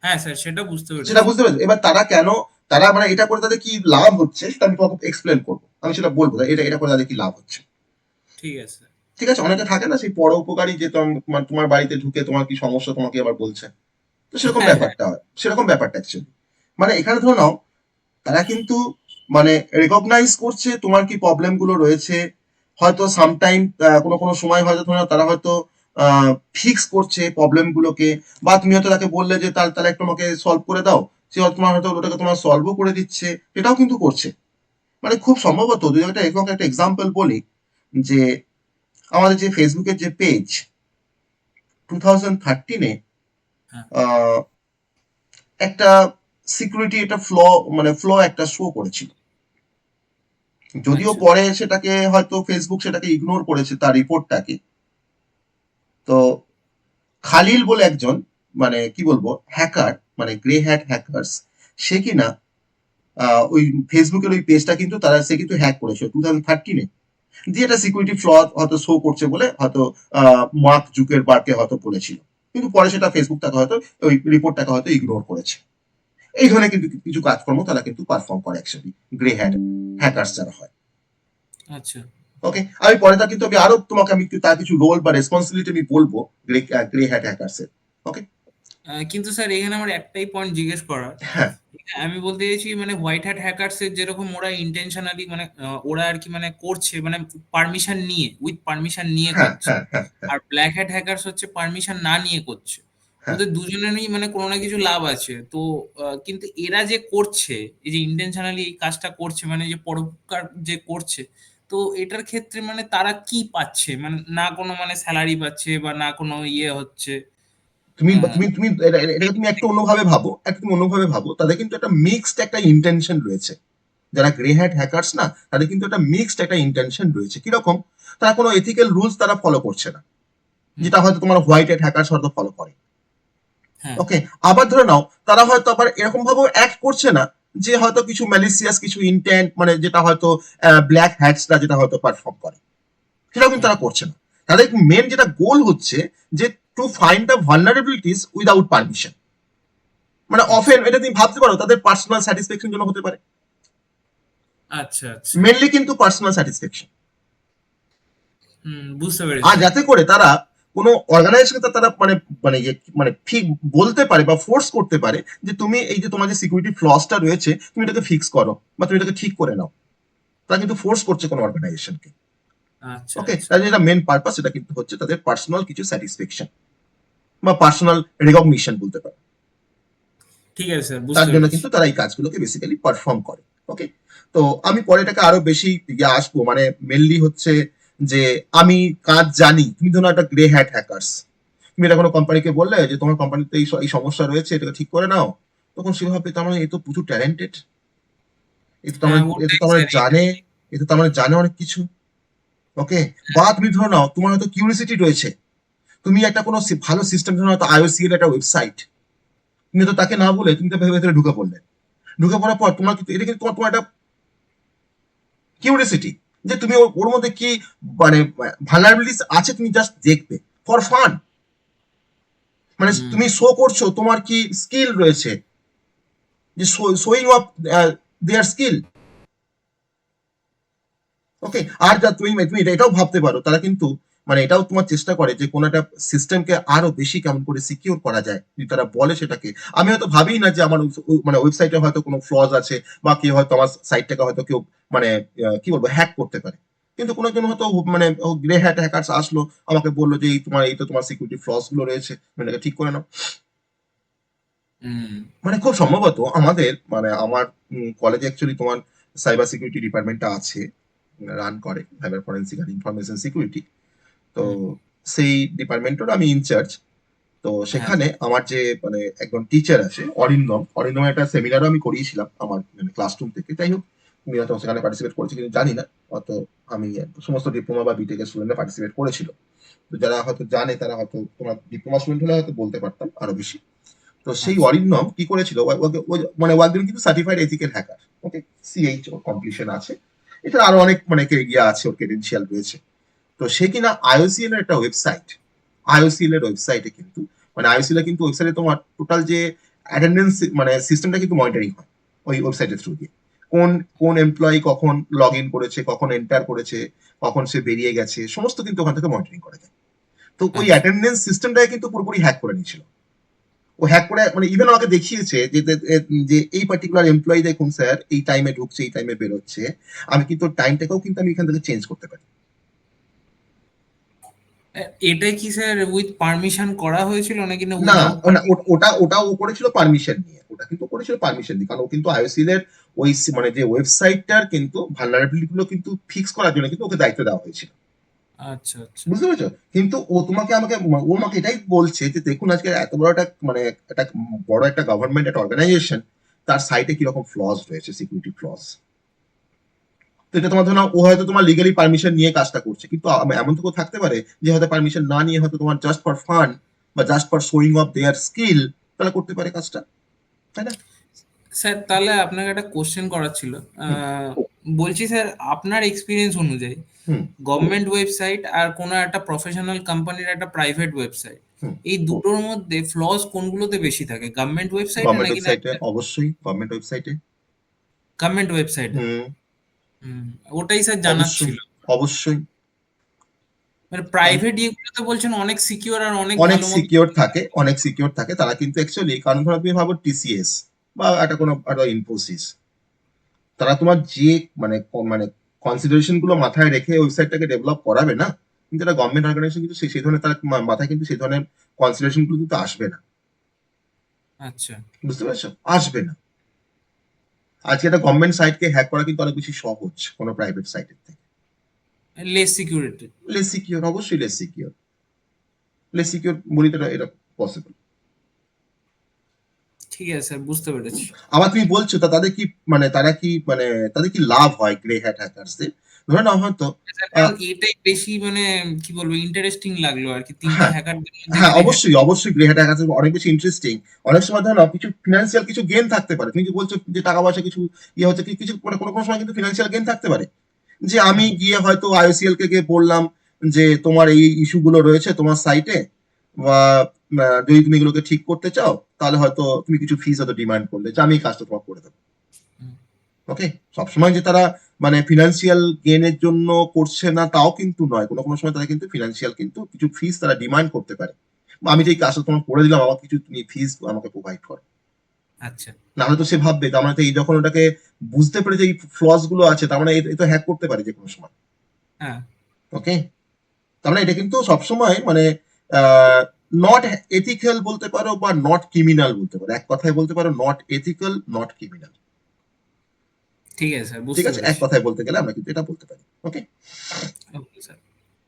B: হ্যাঁ স্যার সেটা বুঝতে
A: সেটা
B: পেরেছি।
A: বুঝতে পেরেছো। এবার তারা মানে এটা করে তাদের কি লাভ হচ্ছে সেটা আমি তোমাকে এক্সপ্লেন করবো, আমি সেটা বলবো এটা করে তাদের কি লাভ হচ্ছে।
B: ঠিক আছে স্যার।
A: ঠিক আছে, অনেকে থাকে না সেই উপকারী যে তোমার বাড়িতে ঢুকে তোমার কি সমস্যা তোমাকে আবার বলছে, তো সেরকম
B: হ্যাঁ হ্যাঁ
A: ব্যাপারটা হয়, সেরকম ব্যাপারটা অ্যাকচুয়ালি। মানে এখানে ধরে নাও তারা কিন্তু মানে রেকগনাইজ করছে তোমার কি প্রবলেম গুলো রয়েছে, হয়তো সামটাইম কোনো সময় হয়তো ধরে নাও তারা হয়তো ফিক্স করছে প্রবলেম গুলোকে, বা তুমি হয়তো তাকে বললে যে তাহলে একটু আমাকে সলভ করে দাও, সে হয়তো তোমার হয়তো ওটাকে তোমার সলভও করে দিচ্ছে, এটাও কিন্তু করছে। মানে খুব সম্ভবত যদি একটা এক্সাম্পল বলি, যে আমাদের যে ফেসবুকের যে পেজ 2013-এ
B: হ্যাঁ
A: একটা সিকিউরিটি একটা ফ্ল একটা শো করেছিল, যদিও
B: আচ্ছা
A: পরে সেটাকে হয়তো ফেসবুক সেটাকে ইগনোর করেছে তার রিপোর্টটাকে। তো খালিল বলে একজন মানে কি বলবো হ্যাকার, মানে গ্রে হ্যাট হ্যাকার্স, সে কিনা ওই ফেসবুকের ওই পেজটা কিন্তু সে কিন্তু হ্যাক করেছে 2013-এ, দিয়ে একটা সিকিউরিটি ফ্ল হয়তো শো করছে বলে হয়তো মার্ক জুকারবার্গকে হয়তো বলেছিল, কিন্তু পরে সেটা ফেসবুক তাকে হয়তো ওই রিপোর্টটাকে হয়তো ইগনোর করেছে। এই ধরনের কিন্তু কিছু কাজকর্ম তারা কিন্তু পারফর্ম করে অ্যাকচুয়ালি গ্রে হ্যাট হ্যাকার্স যারা হয়।
B: আচ্ছা
A: ওকে, আমি পরে তা কিন্তু আমি আরো তোমাকে আমি তার কিছু রোল বা রেসপন্সিবিলিটি আমি বলবো গ্রে হ্যাট হ্যাকার্স এর। ওকে,
B: কিন্তু স্যার এখানে আমার একটাই পয়েন্ট জিজ্ঞেস করার,
A: হ্যাঁ,
B: আমি বলতে চাইছি মানে হোয়াইট হ্যাট হ্যাকার্স এর যেরকম ওরা ইন্টেনশনালি মানে ওরা আর কি মানে করছে মানে পারমিশন নিয়ে উইথ পারমিশন নিয়ে
A: হ্যাঁ,
B: করছে,
A: হ্যাঁ, হ্যাঁ, হ্যাঁ,
B: আর ব্ল্যাক হ্যাট হ্যাকার্স হচ্ছে পারমিশন না নিয়ে করছে।
A: হ্যাঁ।
B: ওদের দুজনেরই মানে কোনো না কিছু লাভ আছে তো, কিন্তু এরা যে করছে এই যে ইন্টেনশনালি এই কাজটা করছে মানে যে পরোপকার যে করছে, তো এটার ক্ষেত্রে মানে তারা কি পাচ্ছে মানে না কোনো মানে স্যালারি পাচ্ছে বা না কোনো ইয়ে হচ্ছে।
A: তুমি
B: আহ,
A: তুমি তুমি এটাকে তুমি একটা অন্যভাবে ভাবো, তাদের কিন্তু একটা মিক্সড একটা ইন্টেনশন রয়েছে। যারা গ্রে হ্যাট হ্যাকার্স না, তাদের কিন্তু একটা মিক্সড একটা ইন্টেনশন রয়েছে। কিরকম? তারা কোনো এথিক্যাল রুলস তারা ফলো করছে না,
B: হুম,
A: যেটা হয়তো তোমার হোয়াইট হ্যাট হ্যাকার্স হয়তো ফলো করে।
B: হ্যাঁ
A: ওকে, আবার ধরে নাও তারা হয়তো আবার এরকম ভাবে অ্যাক্ট করছে না যে হয়তো কিছু ম্যালিসিয়াস কিছু ইন্টেন্ট, মানে যেটা হয়তো ব্ল্যাক হ্যাটসরা যেটা হয়তো পারফর্ম করে, সেটাও কিন্তু
B: হুম,
A: তারা করছে না। তাদের মেন যেটা গোল হচ্ছে যে to find the vulnerabilities without permission. মানে
B: আচ্ছা
A: অফেন এটা তুমি ভাবতে পারো তাদের পার্সোনাল স্যাটিসফ্যাকশন জন্য হতে পারে,
B: আচ্ছা আচ্ছা
A: মেনলি কিন্তু পার্সোনাল স্যাটিসফ্যাকশন।
B: বুঝতে
A: আর
B: পেরেছি।
A: যাতে করে তারা কোনো অর্গানাইজেশনকে তারা মানে মানে মানে ঠিক বলতে পারে বা ফোর্স করতে পারে যে তুমি এই যে তোমার যে সিকিউরিটি ফ্লসটা রয়েছে তুমি এটাকে ফিক্স করো বা তুমি এটাকে ঠিক করে নাও। তারা কিন্তু ফোর্স করছে কোনো অর্গানাইজেশনকে।
B: আচ্ছা
A: ওকে,
B: আচ্ছা
A: তাদের যেটা মেন পারপাস সেটা কিন্তু হচ্ছে তাদের পার্সোনাল কিছু স্যাটিসফ্যাকশন বা পার্সোনাল রেকগনিশন বলতে পারে।
B: ঠিক আছে স্যার
A: তার
B: বুঝতে
A: জন্য
B: পেরেছি।
A: কিন্তু তারা এই কাজগুলোকে বেসিক্যালি পারফর্ম করে। ওকে, তো আমি পরে এটাকে আরো বেশি আসবো, মানে মেনলি হচ্ছে যে আমি কাজ জানি, তুমি ধরো একটা গ্রে হ্যাট হ্যাকার্স, তুমি এটা কোনো কোম্পানিকে বললে যে তোমার কোম্পানিতে এই সমস্যা রয়েছে এটাকে ঠিক করে নাও, তখন সে ভাবে তার মানে এ তো প্রচুর ট্যালেন্টেড,
B: হ্যাঁ
A: এ তো
B: ওটাই
A: তার মানে
B: স্যার
A: জানে, জানে অনেক কিছু। ওকে, বা তুমি ধরো নাও তোমার হয়তো কিউরিসিটি রয়েছে, তুমি একটা কোনো ভালো সিস্টেম ধরো হয়তো আইওসি এর একটা ওয়েবসাইট, তুমি তো তাকে না বলে তুমি তো ভেতরে ঢুকে পড়লে, ঢুকে পড়ার পর তোমার কিন্তু এটা কিন্তু তোমার একটা কিউরিয়াসিটি, যে তুমি ওর মধ্যে কি মানে ভালনারেবিলিটিস আছে, তুমি জাস্ট দেখবে ফর ফান। মানে
B: হুম
A: তুমি শো করছো তোমার কি স্কিল রয়েছে, যে শোয়িং অফ দেয়ার স্কিল। ওকে, আর যা তুমি তুমি এটাও ভাবতে পারো, তারা কিন্তু মানে এটাও তোমার চেষ্টা করে যে কোনো একটা সিস্টেমকে আরো বেশি কেমন করে সিকিউর করা যায়, যদি তারা বলে সেটাকে। আমি হয়তো ভাবি না যে আমার মানে ওয়েবসাইটে হয়তো কোনো ফ্লজ আছে, বা কেউ হয়তো আমার সাইটটাকে হয়তো কেউ মানে কি বলবো হ্যাক করতে পারে, কিন্তু কোনো জন হয়তো মানে গ্রে হ্যাট হ্যাকার্স আসলো, আমাকে বললো যে এই তো তোমার সিকিউরিটি ফ্লস গুলো রয়েছে, তুমি এটাকে ঠিক করে নাও।
B: হুম
A: মানে খুব সম্ভবত আমাদের মানে আমার কলেজে অ্যাকচুয়ালি তোমার সাইবার সিকিউরিটি ডিপার্টমেন্টটা আছে, রান করে সাইবার ফরেন্সিক আর ইনফরমেশন সিকিউরিটি। তো
B: হুম
A: সেই ডিপার্টমেন্টের আমি ইনচার্জ। তো
B: হ্যাঁ
A: সেখানে আমার যে মানে একজন টিচার আছে অরিন্দম একটা সেমিনারও আমি করিয়েছিলাম আমার মানে ক্লাসরুম থেকে। যাই হোক, তুমি হয়তো সেখানে পার্টিসিপেট করেছি কিন্তু জানি না, অত আমি সমস্ত ডিপ্লোমা বা বিটেক এর স্টুডেন্টরা পার্টিসিপেট করেছিল। তো যারা হয়তো জানে তারা হয়তো তোমার ডিপ্লোমা স্টুডেন্ট হলে হয়তো বলতে পারতাম আরো বেশি। তো সেই
B: আচ্ছা
A: অরিন্দম কি করেছিল, মানে ও একজন কিন্তু সার্টিফাইড এথিক্যাল হ্যাকার। ওকে, সিএইচ ওর কমপ্লিশন আছে, এটা আরো অনেক মানে এগিয়ে আছে, ওর ক্রেডেনশিয়াল রয়েছে। তো সে কিনা আইওসিএল এর একটা ওয়েবসাইট, আইওসিএল এর ওয়েবসাইটে কিন্তু মানে আইওসিএল এর কিন্তু ওয়েবসাইটে তোমার টোটাল যে অ্যাটেন্ডেন্স মানে সিস্টেমটা কিন্তু মনিটরিং হয় ওই ওয়েবসাইটের থ্রু দিয়ে। কোন কোন এমপ্লয়ি কখন লগ ইন করেছে, কখন এন্টার করেছে, কখন সে বেরিয়ে গেছে, সমস্ত কিন্তু ওখান থেকে মনিটরিং করা যায়। তো ওই
B: আচ্ছা
A: অ্যাটেন্ডেন্স সিস্টেমটাকে কিন্তু পুরোপুরি হ্যাক করে নিয়েছিল। ও হ্যাক করে মানে ইভেন আমাকে দেখিয়েছে যে যে এই পার্টিকুলার এমপ্লয়ি দেখুন স্যার এই টাইমে ঢুকছে, এই টাইমে বেরোচ্ছে, আমি কিন্তু টাইমটাকেও কিন্তু আমি এখান থেকে চেঞ্জ করতে পারি।
B: এটাই কি স্যার উইথ পারমিশন করা হয়েছিল নাকি না
A: না,
B: উইদাউট?
A: ওটা ও করেছিল পারমিশন নিয়ে, ওটা কিন্তু করেছিল পারমিশন দিয়ে, কারণ ও কিন্তু আইওসিএল এর ওই মানে যে ওয়েবসাইটটার কিন্তু ভালনারেবিলিটি গুলো কিন্তু ফিক্স করার জন্য কিন্তু ওকে দায়িত্ব দেওয়া হয়েছিল।
B: আচ্ছা আচ্ছা
A: বুঝতে পেরেছো? কিন্তু ও ও আমাকে এটাই বলছে যে দেখুন আজকে এত বড় একটা মানে একটা বড় একটা গভর্নমেন্ট একটা অর্গানাইজেশন, তার সাইটে কিরকম ফ্লজ রয়েছে, সিকিউরিটি ফ্লজ। তো এটা তোমার ধরো ও হয়তো তোমার লিগালি পারমিশন নিয়ে কাজটা করছে, কিন্তু এমন তো থাকতে পারে যে হয়তো পারমিশন না নিয়ে হয়তো তোমার জাস্ট ফর ফান বা just for showing of their skill তারা করতে পারে কাজটা, তাই না?
B: স্যার তাহলে আপনাকে একটা কোশ্চেন করার ছিল।
A: হুম
B: বলছি স্যার, আপনার এক্সপিরিয়েন্স অনুযায়ী
A: হুম
B: গভর্নমেন্ট ওয়েবসাইট আর কোনো একটা প্রফেশনাল কোম্পানির একটা প্রাইভেট ওয়েবসাইট,
A: হুম
B: এই দুটোর মধ্যে ফ্লস কোনগুলোতে বেশি থাকে, গভর্নমেন্ট ওয়েবসাইটে
A: গভর্নমেন্ট
B: নাকি না
A: ওয়েবসাইটে, অবশ্যই গভর্নমেন্ট ওয়েবসাইটে।
B: গভর্নমেন্ট ওয়েবসাইটে?
A: হুম,
B: হুম, ওটাই স্যার জানার
A: অবশ্যই
B: ছিল।
A: অবশ্যই।
B: মানে
A: কারণ
B: প্রাইভেট ইয়েগুলোতে বলছেন অনেক সিকিউর আর অনেক
A: অনেক
B: ভালো মতো।
A: সিকিউর থাকে, অনেক সিকিউর থাকে তারা কিন্তু অ্যাকচুয়ালি, কারণ ধরো তুমি ভাবো টিসিএস বা একটা কোনো একটা ইনফোসিস, তারা তোমার যে মানে মানে কনসিডারেশন গুলো মাথায় রেখে ওয়েবসাইটটাকে ডেভেলপ করাবে না, কিন্তু এটা গভর্নমেন্ট অর্গানাইজেশন কিন্তু সেই ধরনের তার মাথায় কিন্তু সেই ধরনের কনসিডারেশন গুলো কিন্তু আসবে না।
B: আচ্ছা
A: বুঝতে পারছো? আসবে না। আজকে একটা গভর্নমেন্ট সাইটকে হ্যাক করা কিন্তু অনেক বেশি সহজ কোনো প্রাইভেট সাইটের থেকে।
B: Less security.
A: লেস সিকিউর, অবশ্যই লেস সিকিউর। লেস সিকিউর বলি তো এটা পসিবল।
B: ঠিক আছে স্যার, বুঝতে পেরেছি।
A: আবার তুমি বলছো তা তাদের কি মানে তাদের কি লাভ হয় গ্রে হ্যাট হ্যাকারসদের? ধরে নাও হয়তো
B: স্যার
A: আহ,
B: কারণ এটাই বেশি মানে কি বলবো ইন্টারেস্টিং লাগলো আর কি, তিনটে
A: হ্যাঁ
B: হ্যাকারদের মধ্যে
A: হ্যাঁ,
B: গ্রে হ্যাট।
A: অবশ্যই অবশ্যই গ্রে হ্যাট হ্যাকারস অনেক বেশি ইন্টারেস্টিং। অনেক সময় ধরো না কিছু ফিনান্সিয়াল কিছু গেন থাকতে পারে, তুমি যে বলছো যে টাকা পয়সা কিছু ইয়ে হচ্ছে কিছু মানে কোনো কোনো সময় কিন্তু ফিনান্সিয়াল গেন থাকতে পারে, যে আমি গিয়ে হয়তো আইওসিএল কে গিয়ে বললাম যে তোমার এই ইস্যু গুলো রয়েছে তোমার সাইটে, বা যদি তুমি এগুলোকে ঠিক করতে চাও তাহলে হয়তো তুমি কিছু ফিস হয়তো ডিমান্ড করলে যে আমি এই কাজটা তোমাকে করে দেবো। ওকে, সবসময় যে তারা মানে ফিনান্সিয়াল গেনের জন্য করছে না তাও কিন্তু নয়, কোনো কোনো সময় তারা কিন্তু ফিনান্সিয়াল কিন্তু কিছু ফিস তারা ডিমান্ড করতে পারে, বা আমি যে এই কাজটা তোমাকে করে দিলাম আমার কিছু তুমি ফিস আমাকে প্রোভাইড করো।
B: আচ্ছা
A: না হলে তো সে ভাববে তার মানে তো এই যখন ওটাকে বুঝতে পেরে যে এই ফ্লস গুলো আছে তার মানে এ তো হ্যাক করতে পারে যে কোনো সময়।
B: হ্যাঁ
A: ওকে, তার মানে এটা কিন্তু সবসময় মানে নট এথিক্যাল বলতে পারো বা নট ক্রিমিনাল বলতে পারো, এক কথায় বলতে পারো নট এথিক্যাল নট ক্রিমিনাল।
B: ঠিক আছে স্যার,
A: ঠিক
B: বুঝতে
A: আছে, এক
B: পেরেছি।
A: কথায় বলতে গেলে আমরা কিন্তু এটা বলতে পারি। ওকে,
B: ওকে স্যার,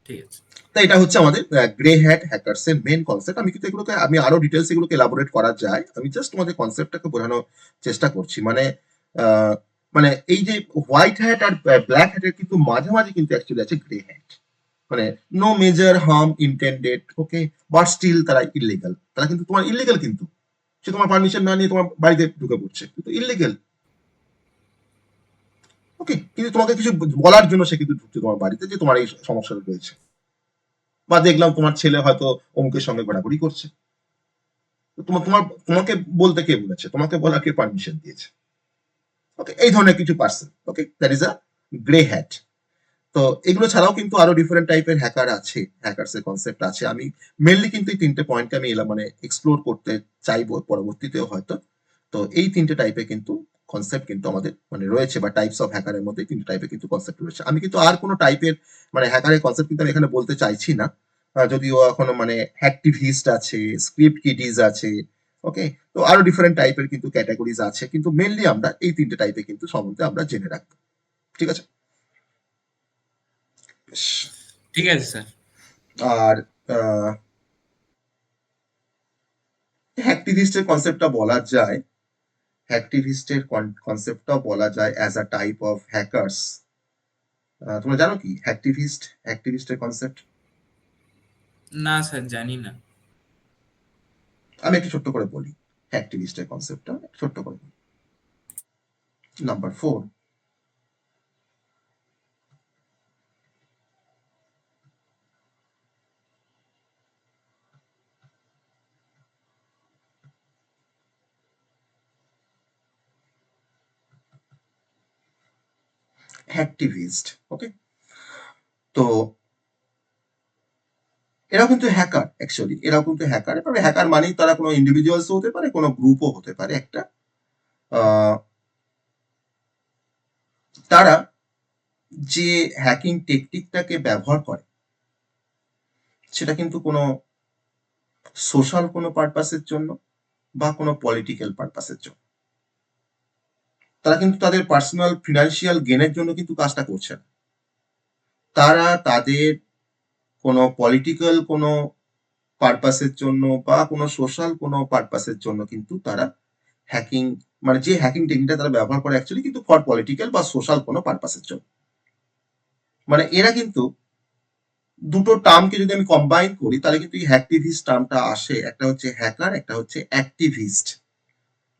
B: ঠিক আছে।
A: তাই এটা হচ্ছে আমাদের গ্রে হ্যাট হ্যাকার্স এর মেন কনসেপ্ট। আমি কিন্তু এগুলোকে আমি আরো ডিটেলস এগুলোকে এলাবোরেট করা যায়, আমি জাস্ট তোমাদের কনসেপ্টটাকে বোঝানোর চেষ্টা করছি। মানে আহ, মানে এই যে হোয়াইট হ্যাট আর ব্ল্যাক হ্যাটের কিন্তু মাঝে মাঝে কিন্তু অ্যাকচুয়ালি আছে গ্রে হ্যাট, মানে no major harm intended, okay, but still তারা ইলিগাল, তারা কিন্তু তোমার ইলিগাল, কিন্তু সে তোমার পারমিশন না নিয়ে তোমার বাড়িতে ঢুকে পড়ছে, কিন্তু ইলিগাল। ওকে, কিন্তু তোমাকে কিছু বলার জন্য সে কিন্তু ঢুকছে তোমার বাড়িতে যে তোমার এই সমস্যাটা রয়েছে, বা দেখলাম তোমার ছেলে হয়তো অমুকের সঙ্গে ঘোরাঘুরি করছে, তো তোমাকে বলতে কে বলেছে, তোমাকে বলা কে পারমিশন দিয়েছে? ওকে, এই ধরনের কিছু person, okay, that is a grey hat. তো এগুলো ছাড়াও কিন্তু আরো ডিফারেন্ট টাইপের হ্যাকার আছে, হ্যাকার্স এর কনসেপ্ট আছে। আমি মেনলি কিন্তু এই তিনটে পয়েন্টকে আমি এলাম মানে এক্সপ্লোর করতে চাইবো পরবর্তীতেও হয়তো। তো এই তিনটে টাইপে কিন্তু কনসেপ্ট কিন্তু আমাদের মানে রয়েছে, বা টাইপস অফ হ্যাকারের মধ্যে তিনটে টাইপের কিন্তু কনসেপ্ট রয়েছে। আমি কিন্তু আর কোনো টাইপের মানে হ্যাকারের কনসেপ্ট কিন্তু আমি এখানে বলতে চাইছি না, যদিও এখনো মানে হ্যাকটিভিস্ট আছে, স্ক্রিপ্ট কিডিজ আছে, ওকে, তো আরো ডিফারেন্ট টাইপের কিন্তু ক্যাটাগরিজ আছে, কিন্তু মেনলি আমরা এই তিনটে টাইপে কিন্তু সম্বন্ধে আমরা জেনে রাখবো। ঠিক আছে, বেশ।
B: ঠিক আছে স্যার।
A: আর হ্যাকটিভিস্টের কনসেপ্টটা বলা যায়, হ্যাকটিভিস্টের কনসেপ্টটা বলা যায় as a type of hackers. তোমরা জানো কি হ্যাকটিভিস্টের কনসেপ্ট?
B: না স্যার, জানি না।
A: আমি একটু ছোট্ট করে বলি হ্যাকটিভিস্টের কনসেপ্টটা, ছোট্ট করে বলি। নাম্বার 4, হ্যাকটিভিস্ট, ওকে, তো এরাও কিন্তু হ্যাকার, অ্যাকচুয়ালি এরাও কিন্তু হ্যাকার। তবে হ্যাকার মানেই তারা কোনো ইন্ডিভিজুয়ালস হতে পারে, কোনো গ্রুপও হতে পারে একটা। তারা যে হ্যাকিং টেকনিকটাকে ব্যবহার করে সেটা কিন্তু কোনো সোশ্যাল কোনো পারপাসের জন্য বা কোনো পলিটিক্যাল পারপাসের জন্য, তারা কিন্তু তাদের পার্সোনাল ফিনান্সিয়াল গেনের জন্য কিন্তু কাজটা করছে না। তারা তাদের কোনো পলিটিক্যাল কোনো পারপাসের জন্য বা কোনো সোশ্যাল কোনো পারপাসের জন্য কিন্তু তারা হ্যাকিং মানে যে হ্যাকিং টেকনিকটা তারা ব্যবহার করে অ্যাকচুয়ালি কিন্তু ফর পলিটিক্যাল বা সোশ্যাল কোনো পারপাসের জন্য। মানে এরা কিন্তু দুটো টার্মকে যদি আমি কম্বাইন করি তাহলে কিন্তু এই হ্যাকটিভিস্ট টার্মটা আসে। একটা হচ্ছে হ্যাকার, একটা হচ্ছে অ্যাক্টিভিস্ট,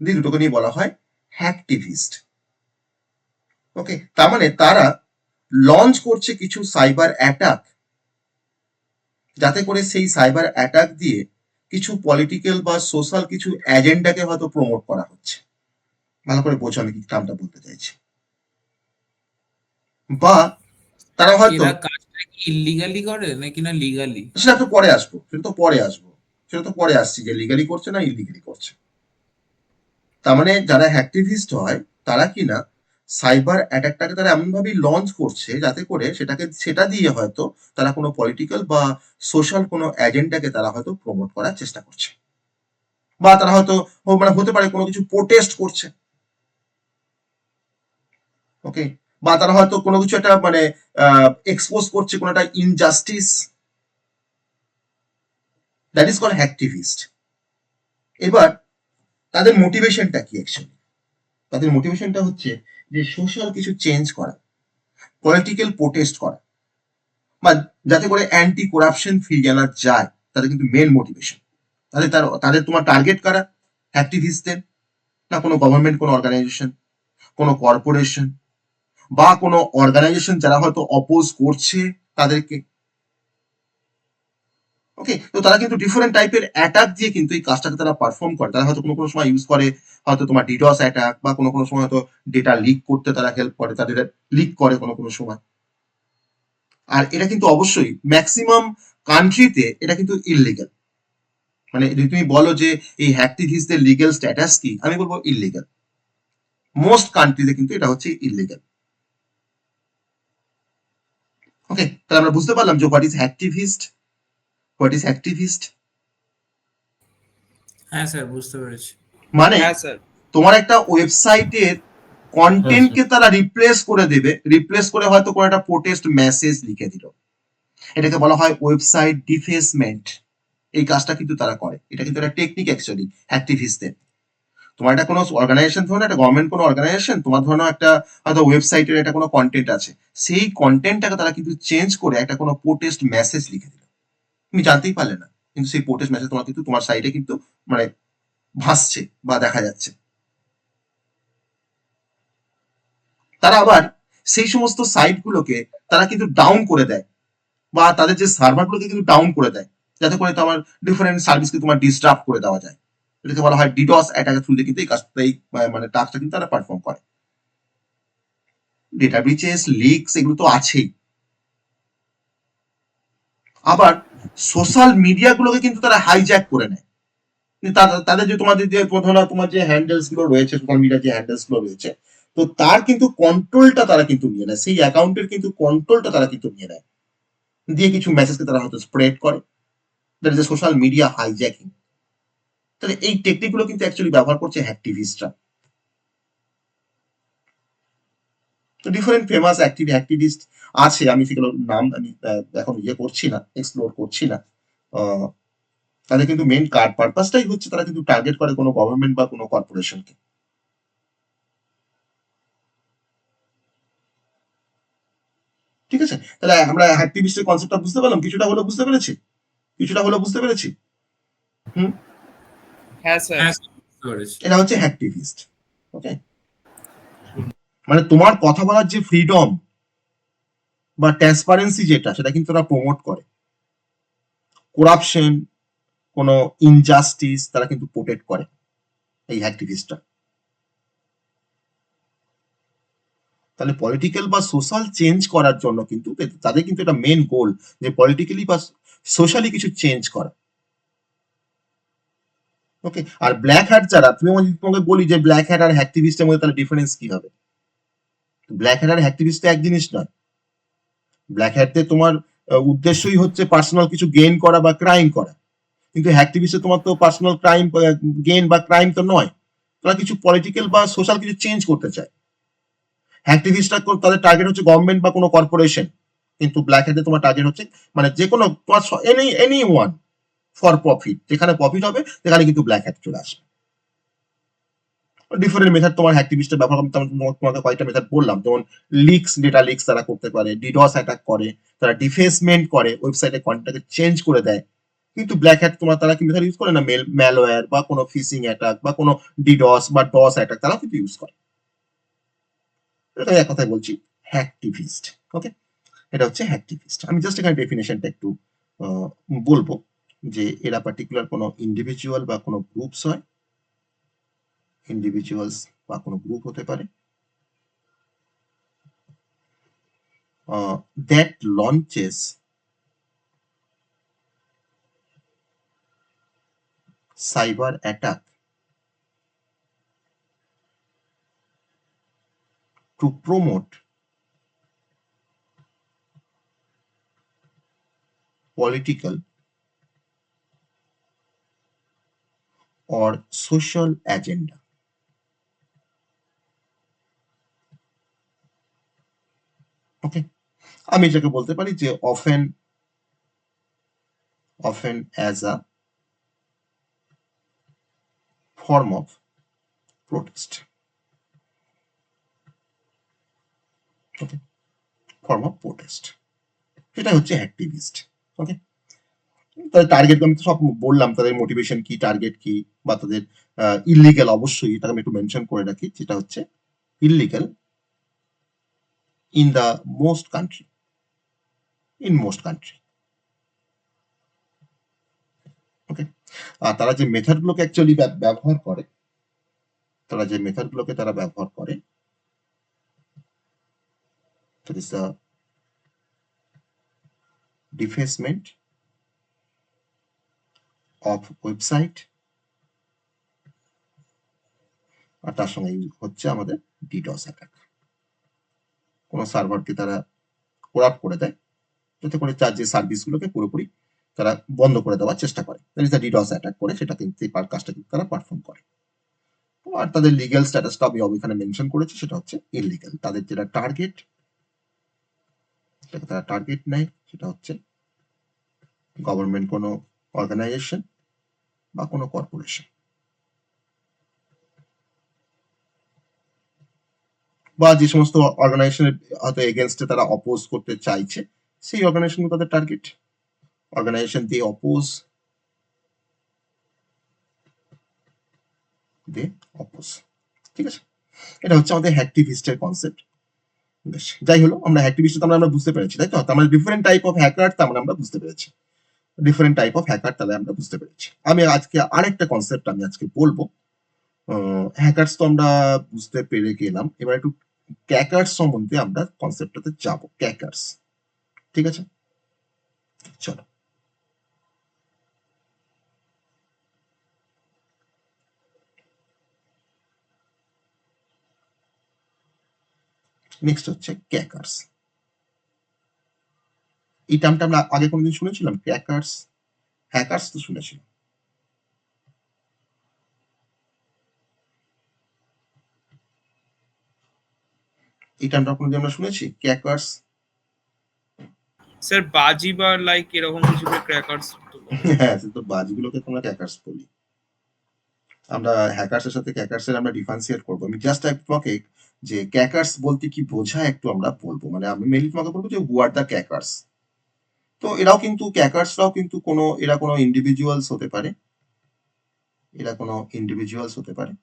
A: দুটোকে নিয়ে বলা হয় হ্যাকটিভিস্ট। ওকে, তার মানে তারা লঞ্চ করছে কিছু সাইবার অ্যাটাক, যাতে করে সেই সাইবার অ্যাটাক দিয়ে কিছু পলিটিক্যাল বা সোশ্যাল কিছু এজেন্ডাকে হয়তো প্রমোট করা হচ্ছে। ভালো করে বোঝো আমি কি টার্মটা বলতে চাইছি। বা তারা হয়তো,
B: এরা কাজটা কি ইলিগালি করে নাকি না লিগালি?
A: সেটা তো পরে আসবো, সেটা তো পরে আসছি যে লিগালি করছে না ইলিগালি করছে। তার মানে যারা হ্যাকটিভিস্ট হয় তারা কিনা সাইবার অ্যাটাকটাকে তারা এমনভাবেই লঞ্চ করছে যাতে করে সেটা দিয়ে হয়তো তারা কোনো পলিটিক্যাল বা সোশ্যাল কোনো এজেন্ডাকে তারা হয়তো প্রমোট করার চেষ্টা করছে, বা তারা হয়তো মানে হতে পারে কোনো কিছু প্রোটেস্ট করছে, ওকে, বা তারা হয়তো কোনো কিছু একটা মানে এক্সপোজ করছে কোনো একটা ইনজাস্টিস, দ্যাট ইজ কল্ড হ্যাকটিভিস্ট। এবার তাদের মোটিভেশনটা কি অ্যাকচুয়ালি? তাদের মোটিভেশনটা হচ্ছে যে সোশ্যাল কিছু চেঞ্জ করা, পলিটিক্যাল প্রোটেস্ট করা, বা যাতে করে অ্যান্টি করাপশন ফিরিয়ে আনা যায়, তাদের কিন্তু মেন মোটিভেশন। তাদের তোমার টার্গেট কারা? অ্যাক্টিভিস্টদের, না কোনো গভর্নমেন্ট কোনো অর্গানাইজেশন, কোনো কর্পোরেশন, বা কোনো অর্গানাইজেশন যারা হয়তো অপোজ করছে তাদেরকে। ওকে, তো তারা কিন্তু ডিফারেন্ট টাইপের অ্যাটাক দিয়ে কিন্তু এই কাজটাকে তারা পারফর্ম করে। তারা হয়তো কোনো কোনো সময় ইউজ করে হয়তো তোমার ডিডস অ্যাটাক, বা কোনো কোনো সময় হয়তো ডেটা লিক করতে তারা হেল্প করে, তাদের লিক করে কোনো কোনো সময়। আর এটা কিন্তু অবশ্যই ম্যাক্সিমাম কান্ট্রিতে এটা কিন্তু ইললিগাল। মানে যদি তুমি বলো যে এই হ্যাকটিভিস্টদের লিগ্যাল স্ট্যাটাস কি, আমি বলবো ইললিগাল। মোস্ট কান্ট্রিতে কিন্তু এটা হচ্ছে ইললিগাল। ওকে, তাহলে আমরা বুঝতে পারলাম যে হোয়াট ইজ হ্যাকটিভিস্ট।
B: হ্যাঁ স্যার, বুঝতে পেরেছি।
A: মানে
D: হ্যাঁ স্যার।
A: তোমার একটা ওয়েবসাইটের কন্টেন্টকে তারা রিপ্লেস করে হয়তো কোনো একটা প্রোটেস্ট মেসেজ লিখে দিল, এটাকে বলা হয় ওয়েবসাইট ডিফেসমেন্ট। এই কাজটা কিন্তু তারা করে, এটা কিন্তু একটা টেকনিক অ্যাকচুয়ালি অ্যাক্টিভিস্টদের। তোমার একটা কোনো অর্গানাইজেশন, ধরো একটা গভর্নমেন্ট কোনো অর্গানাইজেশন, তোমার ধরো একটা হয়তো ওয়েবসাইটের একটা কোনো কন্টেন্ট আছে, সেই কন্টেন্টটাকে তারা কিন্তু চেঞ্জ করে একটা কোনো প্রোটেস্ট মেসেজ লিখে দিল, তুমি জানতেই পারলে না, কিন্তু সেই প্রোটেস্ট মেসেজ তোমার কিন্তু তোমার সাইটে কিন্তু মানে ভাসছে বা দেখা যাচ্ছে। তারা আবার সেই সমস্ত সাইটগুলোকে তারা কিন্তু ডাউন করে দেয়, বা তাদের যে সার্ভারগুলোকে কিন্তু ডাউন করে দেয়, যাতে করে তোমার ডিফারেন্ট সার্ভিসকে তোমার ডিস্টার্ব করে দেওয়া যায়। এটাকে বলা হয় ডিডস অ্যাটাকের থ্রুতে কিন্তু এই কাজটা, এই মানে টাস্কটা কিন্তু তারা পারফর্ম করে। ডেটা ব্রিচেস, লিকস এগুলো তো আছেই। আবার সোশ্যাল মিডিয়াগুলোকে কিন্তু তারা হাইজ্যাক করে নেয়। তাদের যে তোমাদের যে তোমার যে হ্যান্ডেলস গুলো রয়েছে, সোশ্যাল মিডিয়ার যে হ্যান্ডেলস গুলো রয়েছে, তো তার কিন্তু কন্ট্রোলটা তারা কিন্তু নিয়ে নেয়, সেই অ্যাকাউন্টের কিন্তু কন্ট্রোলটা তারা কিন্তু নিয়ে নেয়, দিয়ে কিছু মেসেজকে তারা হয়তো স্প্রেড করে। That is A social media hijacking. তাহলে এই টেকনিক গুলো কিন্তু অ্যাকচুয়ালি ব্যবহার করছে হ্যাকটিভিস্টরা। তো ডিফারেন্ট ফেমাস অ্যাক্টিভিস্ট আছে, আমি সেগুলোর নাম আমি এখন করছি না, এক্সপ্লোর করছি না। তাদের কিন্তু মেইন পারপাসটাই হচ্ছে তারা কিন্তু টার্গেট করে কোনো গভর্নমেন্ট বা কোনো কর্পোরেশনকে। ঠিক আছে, তাহলে আমরা অ্যাক্টিভিস্টের কনসেপ্টটা বুঝতে পারলাম, কিছুটা হলো বুঝতে পেরেছি, কিছুটা হলো বুঝতে পেরেছি। হুম,
D: হ্যাঁ স্যার।
B: হ্যাঁ বুঝতে পেরেছি।
A: এটা হচ্ছে অ্যাক্টিভিস্ট। ওকে, মানে তোমার কথা বলার যে ফ্রিডম বা ট্রান্সপারেন্সি যেটা, সেটা কিন্তু তারা প্রমোট করে। করাপশন, কোনো ইনজাস্টিস তারা কিন্তু প্রোটেক্ট করে এই অ্যাক্টিভিস্টরা। তাহলে পলিটিক্যাল বা সোশ্যাল চেঞ্জ করার জন্য কিন্তু তাদের কিন্তু এটা মেন গোল, যে পলিটিক্যালি বা সোশ্যালি কিছু চেঞ্জ করা। ওকে, আর ব্ল্যাক হ্যাট যারা, তুমি তোমাকে বলি যে ব্ল্যাক হ্যাট আর অ্যাক্টিভিস্টের মধ্যে তাহলে ডিফারেন্স কি হবে? ব্ল্যাক হ্যাট আর অ্যাক্টিভিস্ট এক জিনিস নয়। ব্ল্যাক হ্যাটে তোমার উদ্দেশ্যই হচ্ছে পার্সোনাল কিছু গেইন করা বা ক্রাইম করা, কিন্তু অ্যাক্টিভিস্টে তোমার তো পার্সোনাল ক্রাইম গেইন বা ক্রাইম তো নয়, তারা কিছু পলিটিক্যাল বা সোশ্যাল কিছু চেঞ্জ করতে চায়। অ্যাক্টিভিস্টরা তাদের টার্গেট হচ্ছে গভর্নমেন্ট বা কোনো কর্পোরেশন, কিন্তু ব্ল্যাক হ্যাটে তোমার টার্গেট হচ্ছে মানে যে কোনো তোমার এনি ওয়ান ফর প্রফিট, যেখানে প্রফিট হবে সেখানে কিন্তু ব্ল্যাক হ্যাট চলে আসবে। ডিফারেন্ট মেথড তোমার অ্যাক্টিভিস্টের ব্যবহার করতে, তোমাকে কয়েকটা মেথড বললাম, যেমন লিক্স, ডেটা লিক্স তারা করতে পারে, ডিডস অ্যাটাক করে, তারা ডিফেসমেন্ট করে, ওয়েবসাইটে কন্টেন্টকে চেঞ্জ করে দেয়। কিন্তু ব্ল্যাক হ্যাট তোমার তারা কি মেথড ইউজ করে না, ম্যালওয়্যার বা কোনো ফিশিং অ্যাটাক বা কোনো ডিডস বা ডস অ্যাটাক তারাও কিন্তু ইউজ করে। এটা এক কথায় বলছি হ্যাকটিভিস্ট। ওকে, এটা হচ্ছে হ্যাকটিভিস্ট। আমি জাস্ট এখানে ডেফিনেশনটা একটু বলবো, যে এরা পার্টিকুলার কোনো ইন্ডিভিজুয়াল বা কোনো গ্রুপস হয়, ইন্ডিভিজুয়ালস বা কোনো গ্রুপ হতে পারে, that launches cyber attack to promote political or social agenda. ওকে, আমি এটাকে বলতে পারি যে often as a form of protest. Okay, form of protest, এটা হচ্ছে অ্যাক্টিভিস্ট। ওকে, তাদের টার্গেট আমি তো সব বললাম, তাদের মোটিভেশন কি, টার্গেট কি, বা তাদের ইলিগাল, অবশ্যই এটা আমি একটু মেনশন করে রাখি, যেটা হচ্ছে illegal in the most country, in most country. Okay, আর তারা যে মেথড গুলোকে অ্যাকচুয়ালি ব্যবহার করে, তারা যে মেথড গুলোকে তারা ব্যবহার করে, that is the defacement of website, আর তার সঙ্গে হচ্ছে আমাদের ডিডস অ্যাটাক। কোনো সার্ভারকে তারা করাপ্ট করে দেয়, যাতে করে তার যে সার্ভিসগুলোকে পুরোপুরি তারা বন্ধ করে দেওয়ার চেষ্টা করে, that is the deeds attack করে, সেটা কিন্তু এই কাজটা কিন্তু তারা পারফর্ম করে। আর তাদের লিগ্যাল স্ট্যাটাসটা আমি এখানে মেনশন করেছি, সেটা হচ্ছে ইলিগাল। তাদের যেটা টার্গেট, যেটাকে তারা টার্গেট নেয়, সেটা হচ্ছে গভর্নমেন্ট কোনো অর্গানাইজেশন বা কোনো কর্পোরেশন, বা যে সমস্ত অর্গানাইজেশনের হয়তো এগেনস্টে তারা অপোজ করতে চাইছে, সেই অর্গানাইজেশন তাদের টার্গেট। অর্গানাইজেশন দিয়ে অপোজ, ঠিক আছে, এটা হচ্ছে আমাদের অ্যাক্টিভিস্টের কনসেপ্ট। বেশ, যাই হলো, আমরা অ্যাক্টিভিস্ট আমরা বুঝতে পেরেছি, তাই তো? তার মানে ডিফারেন্ট টাইপ অফ হ্যাকার তার মানে আমরা বুঝতে পেরেছি। ডিফারেন্ট টাইপ অফ হ্যাকার তাহলে আমরা বুঝতে পেরেছি। আমি আজকে আরেকটা কনসেপ্ট আমি আজকে বলবো। হ্যাকার্স তো আমরা বুঝতে পেরে গেলাম, এবার একটু ক্যাকার্স সম্বন্ধে আমরা কনসেপ্টটাতে যাব। ক্যাকার্স, ঠিক আছে, চলো। নেক্সট হচ্ছে ক্যাকার্স। এই টার্মটা আমরা আগে কোনোদিন শুনেছিলাম? ক্যাকার্স, হ্যাকার্স তো শুনেছিলাম। এই টার্মটা কোনোদিন আমরা শুনেছি? ক্যাকার্স।
D: স্যার বাজি বা লাইক এরকম কিছু ক্র্যাকার্স।
A: হ্যাঁ, সে তো বাজগুলোকে তোমরা ক্যাকার্স বলি। আমরা হ্যাকার্সের সাথে ক্যাকার্সের আমরা ডিফারেন্সিয়েট করবো। আমি জাস্ট তোমাকে যে ক্যাকার্স বলতে কি বোঝায় একটু আমরা বলবো। মানে আমি মেনলি তোমাকে বলবো যে হু আর দ্য ক্যাকার্স। তো এরাও কিন্তু ক্যাকার্সরাও কিন্তু এরা কোনো ইন্ডিভিজুয়ালস হতে পারে, এরা কোনো ইন্ডিভিজুয়ালস হতে পারে।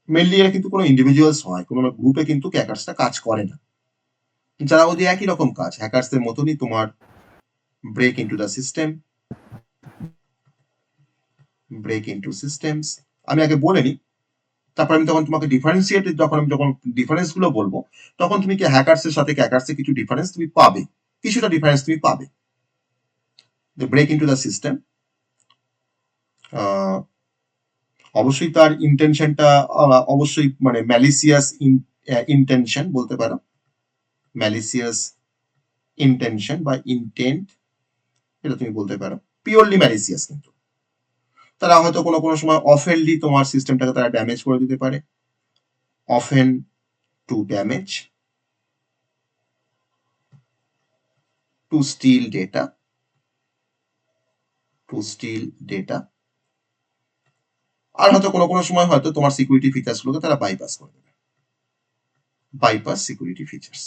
A: মেনলি এরা কিন্তু কোনো ইন্ডিভিজুয়ালস হয়, কোনো গ্রুপে কিন্তু ক্যাকার্সটা কাজ করে না। যারা ওদের একই রকম কাজ, হ্যাকার্সদের মতনই তোমার break into the system, break into systems. আমি আগে বলে নিই, তারপর আমি তখন তোমাকে ডিফারেন্সিয়েট, যখন ডিফারেন্স গুলো বলবো, তখন তুমি কি হ্যাকার্সের সাথে ক্যাকার্সের কিছু ডিফারেন্স তুমি পাবে, কিছুটা ডিফারেন্স তুমি পাবে। ব্রেক ইনটু দ্য সিস্টেম, অবশ্যই তার ইন্টেনশনটা অবশ্যই মানে ম্যালিসিয়াস ইন্টেনশন বলতে পারো, ম্যালিসিয়াস ইন্টেনশন বা ইন্টেন্ট, এটা তুমি বলতে পারো। পিওরলি ম্যালিসিয়াস কিন্তু তারা হয়তো কোনো কোনো সময় অফেনলি তোমার সিস্টেমটাকে তারা ড্যামেজ করে দিতে পারে। Often to damage, to steal data, to steal data. আর হয়তো কোনো কোনো সময় হয়তো তোমার সিকিউরিটি ফিচার্স গুলোকে তারা বাইপাস করে দেবে, bypass security features,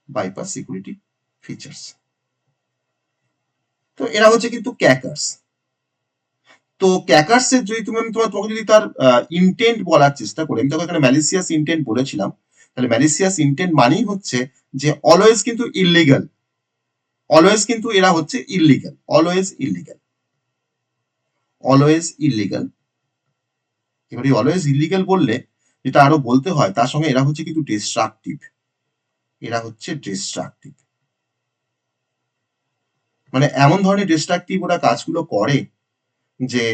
A: bypass security features. তো এরা হচ্ছে কিন্তু ক্যাকার্স। তো ক্যাকার্স এর যদি তোমাকে যদি তার ইন্টেন্ট বলার চেষ্টা করি, আমি তখন এখানে ম্যালিসিয়াস ইন্টেন্ট বলেছিলাম, তাহলে ম্যালিসিয়াস ইন্টেন্ট মানেই হচ্ছে যে অলওয়েজ কিন্তু ইললিগাল, অলওয়েজ কিন্তু এরা হচ্ছে illegal, always illegal, always illegal. এবার এই অলওয়েজ ইললিগাল বললে যেটা আরো বলতে হয়, তার সঙ্গে এরা হচ্ছে কিন্তু ডিস্ট্রাকটিভ, এরা হচ্ছে ডিস্ট্রাকটিভ। মানে এমন ধরনের ডিস্ট্রাকটিভ ওরা কাজগুলো করে যে,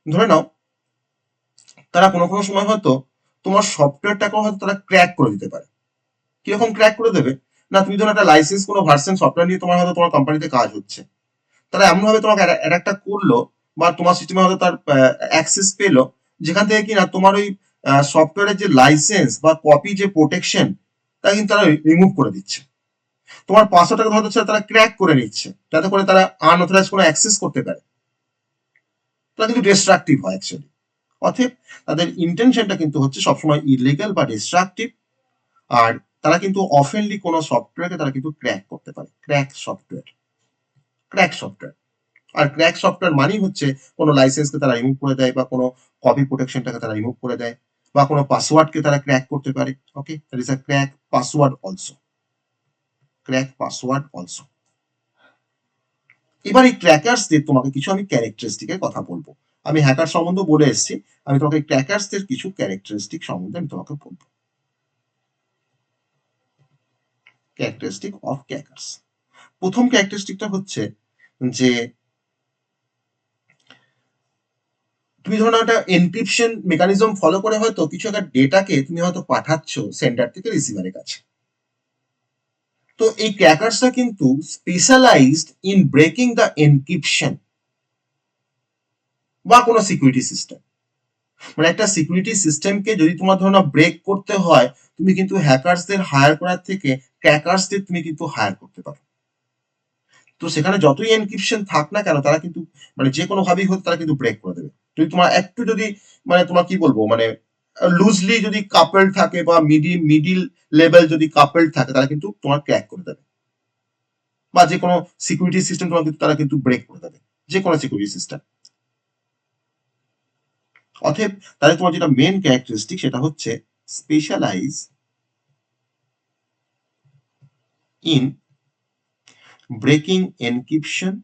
A: ধরে নাও তারা কোনো কোনো সময় হয়তো তোমার সফটওয়্যারটাকেও হয়তো তারা ক্র্যাক করে দিতে পারে। কিরকম ক্র্যাক করে দেবে? না, তুমি ধরো একটা লাইসেন্স কোনো ভার্সন সফটওয়্যার নিয়ে তোমার হয়তো তোমার কোম্পানিতে কাজ হচ্ছে, তারা এমন ভাবে তোমাকে একটা করলো বা তোমার সিস্টেমে হয়তো তার অ্যাক্সেস পেলো, যেখান থেকে কিনা তোমার ওই সফটওয়্যারের যে লাইসেন্স বা কপি যে প্রোটেকশন, তা কিন্তু তারা রিমুভ করে দিচ্ছে। তোমার পাসওয়ার্ডটাকে হয়তো তারা ক্র্যাক করে নিচ্ছে, যাতে করে তারা আনঅথরাইজ কোনো অ্যাক্সেস করতে পারে। তারা কিন্তু ডিস্ট্রাকটিভ হয় অ্যাকচুয়ালি। অতএব তাদের ইন্টেনশনটা কিন্তু হচ্ছে সবসময় ইলিগাল বা ডিস্ট্রাকটিভ। আর তারা কিন্তু অফেনলি কোনো সফটওয়্যারকে তারা কিন্তু ক্র্যাক করতে পারে, ক্র্যাক সফটওয়্যার, ক্র্যাক সফটওয়্যার। আর ক্র্যাক সফটওয়্যার মানেই হচ্ছে কোনো লাইসেন্সকে তারা রিমুভ করে দেয়, বা কোনো কপি প্রোটেকশনটাকে তারা রিমুভ করে দেয়, বা কোনো পাসওয়ার্ডকে তারা ক্র্যাক করতে পারে। Okay, that is a crack password also, crack password also. এবার এই ক্র্যাকার্সদের তোমাকে কিছু আমি ক্যারেক্টারিস্টিকের কথা বলবো। আমি হ্যাকার সম্বন্ধে বলে এসেছি, আমি তোমাকে ক্র্যাকার্সদের কিছু ক্যারেক্টারিস্টিক সম্বন্ধে আমি তোমাকে বলবো। Characteristic of crackers. প্রথম ক্যারেক্টারিস্টিকটা হচ্ছে যে তুমি ধরো একটা এনক্রিপশন মেকানিজম ফলো করে হয়তো কিছু একটা ডেটাকে তুমি হয়তো পাঠাচ্ছ সেন্ডার থেকে রিসিভারের কাছে। তো এই ক্র্যাকার্সটা কিন্তু specialised in breaking the encryption বা কোনো সিকিউরিটি সিস্টেম। মানে একটা সিকিউরিটি সিস্টেমকে যদি তোমার ধরো ব্রেক করতে হয়, তুমি কিন্তু হ্যাকার্সদের হায়ার করার থেকে ক্র্যাকার্সদের তুমি কিন্তু হায়ার করতে পারো। তো সেখানে যতই এনক্রিপশন থাক না কেন, তারা কিন্তু মানে যে কোনো ভাবেই হোক তারা কিন্তু ব্রেক করে দেবে। যদি তোমার একটু যদি মানে তোমার কি বলবো মানে লুজলি যদি কাপেল থাকে বা মিডিল লেভেল যদি কাপেল থাকে, তারা কিন্তু তোমার ক্র্যাক করে দেবে। বা যে কোনো সিকিউরিটি সিস্টেম তোমার কিন্তু তারা কিন্তু ব্রেক করে দেবে, যে কোনো সিকিউরিটি সিস্টেম। অতএব তাহলে তোমার যেটা মেন ক্যারেক্টারিস্টিক সেটা হচ্ছে specialise in breaking encryption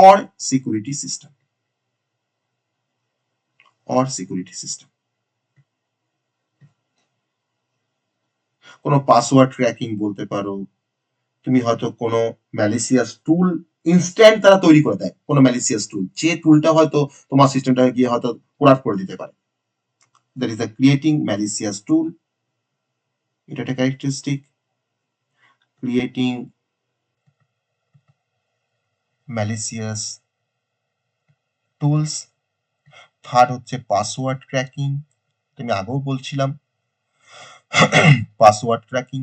A: or security system কোনো পাসওয়ার্ড ক্র্যাকিং বলতে পারো, তুমি হয়তো কোনো ম্যালিসিয়াস টুল ইনস্ট্যান্ট তারা তৈরি করে দেয়, কোনো ম্যালিসিয়াস টুল, যে টুলটা হয়তো তোমার সিস্টেমটাকে গিয়ে হয়তো কোলাপ করে দিতে পারে, that is the creating malicious tool. এটা একটা characteristic, creating malicious tools. Third হচ্ছে পাসওয়ার্ড ক্র্যাকিং, তুমি আগেও বলছিলাম পাসওয়ার্ড ক্র্যাকিং,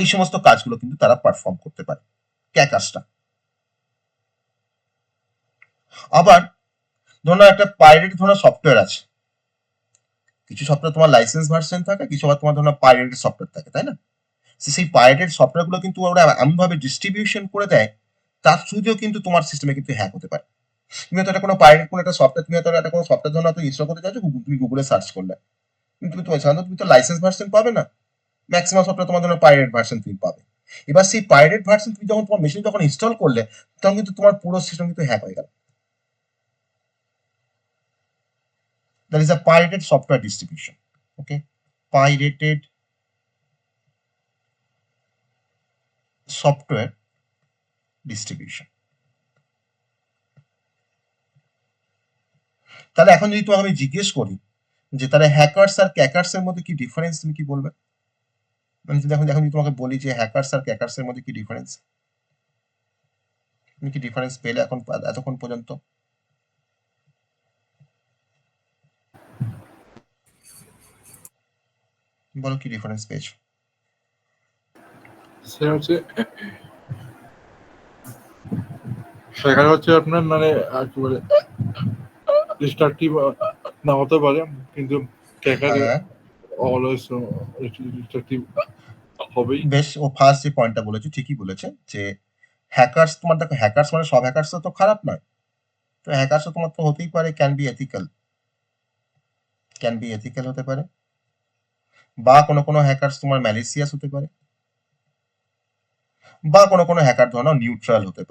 A: এই সমস্ত কাজগুলো কিন্তু তারা পারফর্ম করতে পারে ক্যাকার্সটা। আবার ধরো একটা পাইরেট ধরো সফটওয়্যার আছে, কিছু সফটওয়্যার তোমার লাইসেন্স ভার্সন থাকে, কিছু আবার তোমার ধরো পাইরেটেড সফটওয়্যার থাকে, তাই না? সেই পাইরেটেড সফটওয়্যারগুলো কিন্তু ওরা এমনভাবে ডিস্ট্রিবিউশন করে দেয়, তার থ্রুতেও কিন্তু তোমার সিস্টেমে কিন্তু হ্যাক হতে পারে। তুমি হয়তো একটা কোনো পাইরেট কোনো একটা সফটওয়্যার, তুমি হয়তো একটা কোনো সফটওয়্যার ধরো হয়তো ইনস্টল করতে চাইছো, তুমি গুগলে সার্চ করলে, কিন্তু তুমি তো লাইসেন্স ভার্সন পাবে না, ম্যাক্সিমাম সফটওয়্যার তোমার ধরো পাইরেট ভার্সন তুমি পাবে। এবার সেই পাইরেট ভার্সন তুমি যখন তোমার মেশিন যখন ইনস্টল করলে, তখন কিন্তু তোমার পুরো সিস্টেম কিন্তু হ্যাক হয়ে গেল। That is a pirated software distribution. Okay, pirated software distribution. তাহলে এখন যদি তোমাকে আমি জিজ্ঞেস করি যে তাহলে হ্যাকার্স আর ক্যাকার্স এর মধ্যে কি ডিফারেন্স, তুমি কি বলবে? মানে যদি এখন যদি তোমাকে বলি যে হ্যাকার্স আর ক্যাকার্স এর মধ্যে কি ডিফারেন্স, তুমি কি ডিফারেন্স পেলে এখন এতক্ষণ পর্যন্ত? বলো কি ডিফারেন্স পেয়েছো?
C: সেটা হচ্ছে সেখানে হচ্ছে আপনার মানে কি বলে ডিস্ট্রাকটিভ না হতে পারে, কিন্তু ক্যাকারে অলওয়েজ ডিস্ট্রাকটিভ হবেই।
A: বেশ, ও ফার্স্ট যে পয়েন্টটা বলেছো ঠিকই বলেছে যে হ্যাকার্স, তোমার দেখো হ্যাকার্স মানে সব হ্যাকার্স তো খারাপ নয়, তো হ্যাকার্সও তোমার তো হতেই পারে ক্যান বি এথিক্যাল হতে পারে, বা কোনো হ্যাকার্স তোমার ম্যালিসিয়াস হতে পারে, বা কোনো হ্যাকার ধরো নিউট্রাল হতে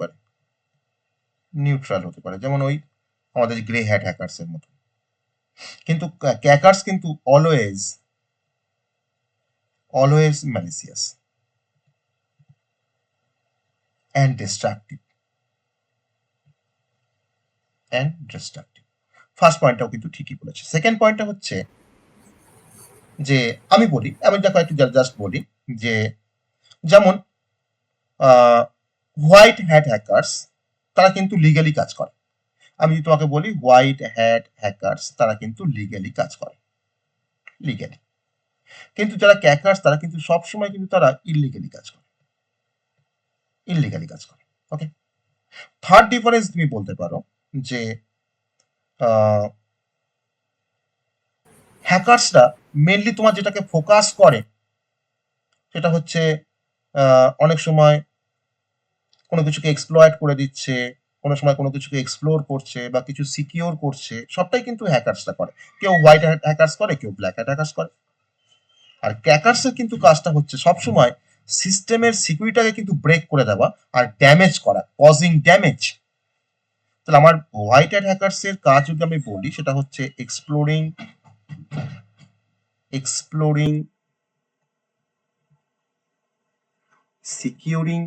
A: পারে, যেমন ওই আমাদের গ্রে হ্যাট হ্যাকার্স এর মতো। কিন্তু ক্যাকার্স কিন্তু always malicious and destructive first পয়েন্টটাও কিন্তু ঠিকই বলেছে। সেকেন্ড পয়েন্টটা হচ্ছে যে আমি দেখো একটু জাস্ট বলি যে যেমন হোয়াইট হ্যাট হ্যাকার্স তারা কিন্তু লিগালি কাজ করে। আমি যদি তোমাকে বলি হোয়াইট হ্যাট হ্যাকার্স তারা কিন্তু লিগালি কাজ করে, কিন্তু যারা ক্যাকার্স তারা কিন্তু সবসময় কিন্তু তারা ইললিগালি কাজ করে। ওকে, থার্ড ডিফারেন্স তুমি বলতে পারো যে হ্যাকার্সরা মেনলি তোমার যেটাকে ফোকাস করে সেটা হচ্ছে অনেক সময় কোনো কিছুকে এক্সপ্লয়েট করে দিচ্ছে, কোনো সময় কোনো কিছুকে এক্সপ্লোর করছে বা কিছু সিকিউর করছে, সবটাই কিন্তু হ্যাকার্সরা করে। কেউ হোয়াইট হ্যাকার্স করে, কেউ ব্ল্যাক হ্যাকার্স করে। আর ক্র্যাকার্সের কিন্তু কাজটা হচ্ছে সবসময় সিস্টেমের সিকিউরিটিটাকে কিন্তু ব্রেক করে দেওয়া আর ড্যামেজ করা, কজিং ড্যামেজ। তাহলে আমার হোয়াইট হ্যাট হ্যাকার্সের কাজ যদি আমি বলি সেটা হচ্ছে exploring securing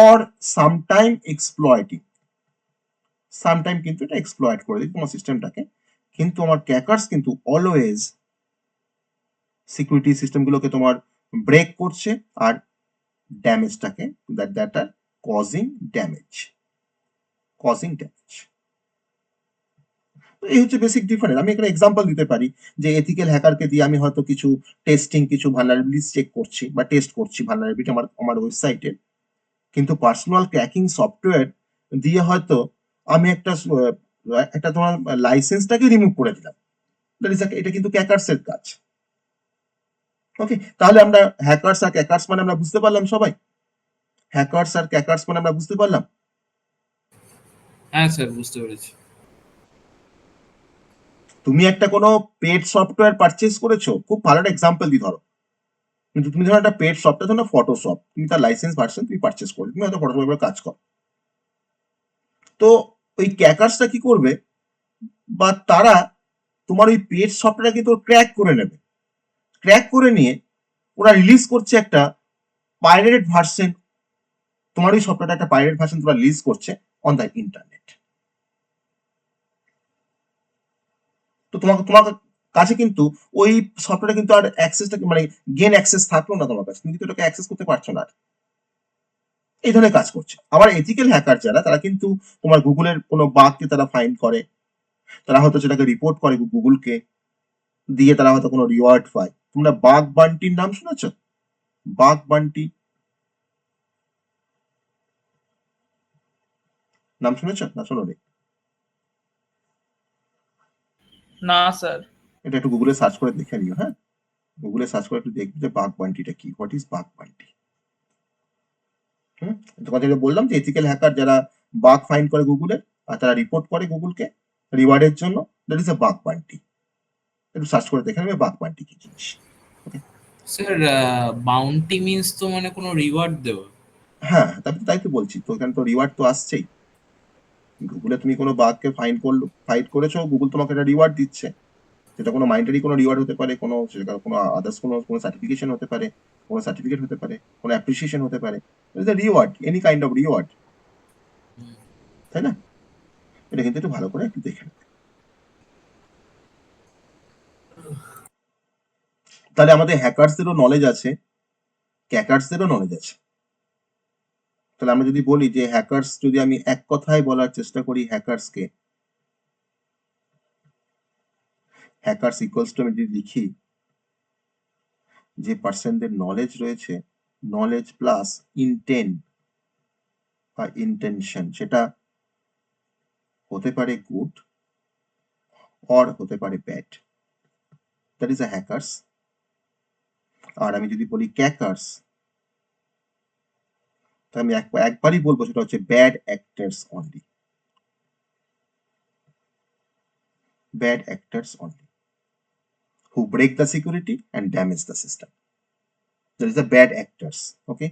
A: or sometime exploiting, sometime কিন্তু এটা এক্সপ্লয়েট করে দিই তোমার সিস্টেমটাকে। কিন্তু আমার ক্র্যাকার্স কিন্তু অলওয়েজ সিকিউরিটি সিস্টেমগুলোকে তোমার ব্রেক করছে আর ড্যামেজটাকে দ্যাট আর কজিং ড্যামেজ। এই হচ্ছে বেসিক ডিফারেন্স। আমি একটা এক্সাম্পল দিতে পারি যে এথিক্যাল হ্যাকারকে দিয়ে আমি হয়তো কিছু ভালনারেবিলিটি চেক করছি বা টেস্ট করছি ভালনারেবিলিটি আমার ওয়েবসাইটে, কিন্তু পার্সোনাল ক্র্যাকিং সফটওয়্যার দিয়ে হয়তো আমি একটা তোমার লাইসেন্সটাকে রিমুভ করে দিলাম, এটা কিন্তু ক্র্যাকার্সের কাজ। ওকে, তাহলে আমরা হ্যাকার্স আর ক্যাকার্স মানে আমরা বুঝতে পারলাম সবাই। হ্যাকার্স আর ক্যাকার্স মানে আমরা বুঝতে পারলাম।
B: হ্যাঁ স্যার, বুঝতে পেরেছি।
A: তুমি একটা কোনো পেড সফটওয়্যার পারচেজ করেছো, খুব ভালো একটা এক্সাম্পল দিই ধরো, কিন্তু তুমি ধরো একটা পেড সফটওয়্যার, ধরো ফটোশপ, তুমি তার লাইসেন্স ভার্সন তুমি পারচেজ করো, তুমি হয়তো ফটোশপ এর কাজ করো। তো ওই ক্যাকার্সটা কি করবে, বা তারা তোমার ওই পেড সফটওয়্যার কিন্তু ক্র্যাক করে নেবে, ক্র্যাক করে নিয়ে ওরা রিলিজ করছে একটা পাইরেটেড ভার্সন, তোমার ওই সফটওয়্যারটা একটা পাইরেটেড ভার্সন তোমরা রিলিজ করছে অন দ্য ইন্টারনেট। তো তোমার কাছে কিন্তু ওই সফটওয়্যারটা কিন্তু আর অ্যাক্সেসটা মানে গেন অ্যাক্সেস থাকলো না তোমার কাছে, তুমি কিন্তু ওটাকে অ্যাক্সেস করতে পারছো না আর। এই ধরনের কাজ করছে। আবার এথিক্যাল হ্যাকার যারা, তারা কিন্তু তোমার গুগলের কোনো বাগকে তারা ফাইন্ড করে, তারা হয়তো সেটাকে রিপোর্ট করে গুগলকে, দিয়ে তারা হয়তো কোনো রিওয়ার্ড পায়। তোমরা বাগ বান্টির নাম শুনেছ? বাগ বান্টি নাম শুনেছ না শোনোনি?
D: না স্যার।
A: এটা একটু গুগলে সার্চ করে দেখে নিও, হ্যাঁ, গুগলে সার্চ করে একটু দেখবে যে বাগ বান্টিটা কি, হোয়াট ইজ বাগ বান্টি। তোমাকে যেটা বললাম যে এথিক্যাল হ্যাকার যারা বাগ ফাইন্ড করে গুগলে, আর তারা রিপোর্ট করে গুগলকে রিওয়ার্ডের জন্য, that is a bug bounty. একটু সার্চ করে দেখে নেবে বাগ বান্টি কি জিনিস।
B: স্যার, বাউন্টি মিন্স তো মানে কোনো রিওয়ার্ড দেওয়া।
A: হ্যাঁ, তাই তো বলছি, তো এখানে তো রিওয়ার্ড তো আসছেই। গুগলে তুমি কোনো বাগকে ফাইট করেছো, গুগল তোমাকে একটা রিওয়ার্ড দিচ্ছে, সেটা কোনো মাইন্ডারি কোনো রিওয়ার্ড হতে পারে, কোনো সেটা কোনো আদার্স কোনো সার্টিফিকেশন হতে পারে, কোনো সার্টিফিকেট হতে পারে, কোনো অ্যাপ্রিসিয়েশন হতে পারে, is a reward, any kind of reward, তাই না? এটা কিন্তু একটু ভালো করে একটু দেখে নেবে। তাহলে আমাদের হ্যাকার্সদেরও নলেজ আছে, ক্যাকার্সদেরও নলেজ আছে। তাহলে আমরা যদি বলি যে হ্যাকার্স, যদি আমি এক কথায় বলার চেষ্টা করি হ্যাকার্সকে, হ্যাকার্স ইকুয়ালস টু, আমি যদি লিখি যে পার্সনদের নলেজ রয়েছে, নলেজ প্লাস ইন্টেন্ট বা ইন্টেনশন, সেটা হতে পারে গুড অর হতে পারে bad, that is a hackers. আর আমি যদি বলি ক্যাকার্স, তাহলে আমি একবারই বলবো, সেটা হচ্ছে bad actors only, bad actors only, who break the security and damage the system. There is the bad actors, okay?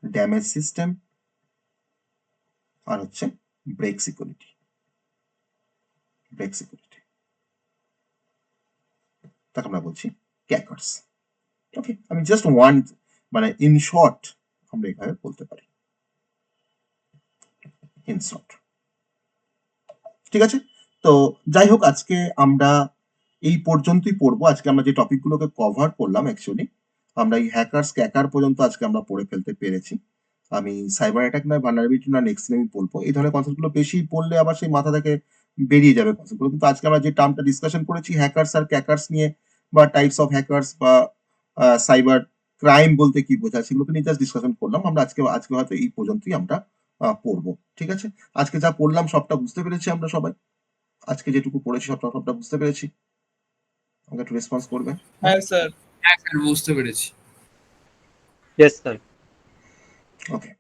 A: Damage system আর হচ্ছে break security, break security, তাকে আমরা বলছি ক্যাকার্স। ওকে, আমি জাস্ট ওয়ান, মানে ইন শর্ট আমরা এভাবে বলতে পারি, ইন শর্ট। ঠিক আছে, তো যাই হোক, আজকে আমরা এই পর্যন্তই পড়বো। আজকে আমরা যে টপিকগুলোকে কভার করলাম, অ্যাকচুয়ালি আমরা এই হ্যাকার্স ক্যাকার পর্যন্ত আজকে আমরা পড়ে ফেলতে পেরেছি। আমি সাইবার অ্যাটাক নয়, ভালনারেবিলিটি না, নেক্সট দিন আমি বলবো। এই ধরনের কনসেপ্টগুলো বেশি পড়লে আবার সেই মাথা থেকে বেরিয়ে যাবে কনসেপ্টগুলো, কিন্তু আজকে আমরা যে টার্মটা ডিসকাশন করেছি হ্যাকার্স আর ক্যাকার্স নিয়ে, বা টাইপস অফ হ্যাকার্স, বা সাইবার ক্রাইম বলতে কি বোঝায়, সেগুলোকে নিয়ে জাস্ট ডিসকাশন করলাম আমরা আজকে হয়তো এই পর্যন্তই আমরা পড়বো। ঠিক আছে, আজকে যা পড়লাম সবটা বুঝতে পেরেছি আমরা সবাই, আজকে যেটুকু পড়েছি সবটা বুঝতে পেরেছি। আমাকে একটু রেসপন্স করবে?
D: হ্যাঁ স্যার।
B: হ্যাঁ স্যার, বুঝতে পেরেছি।
E: Yes, sir.
A: ওকে।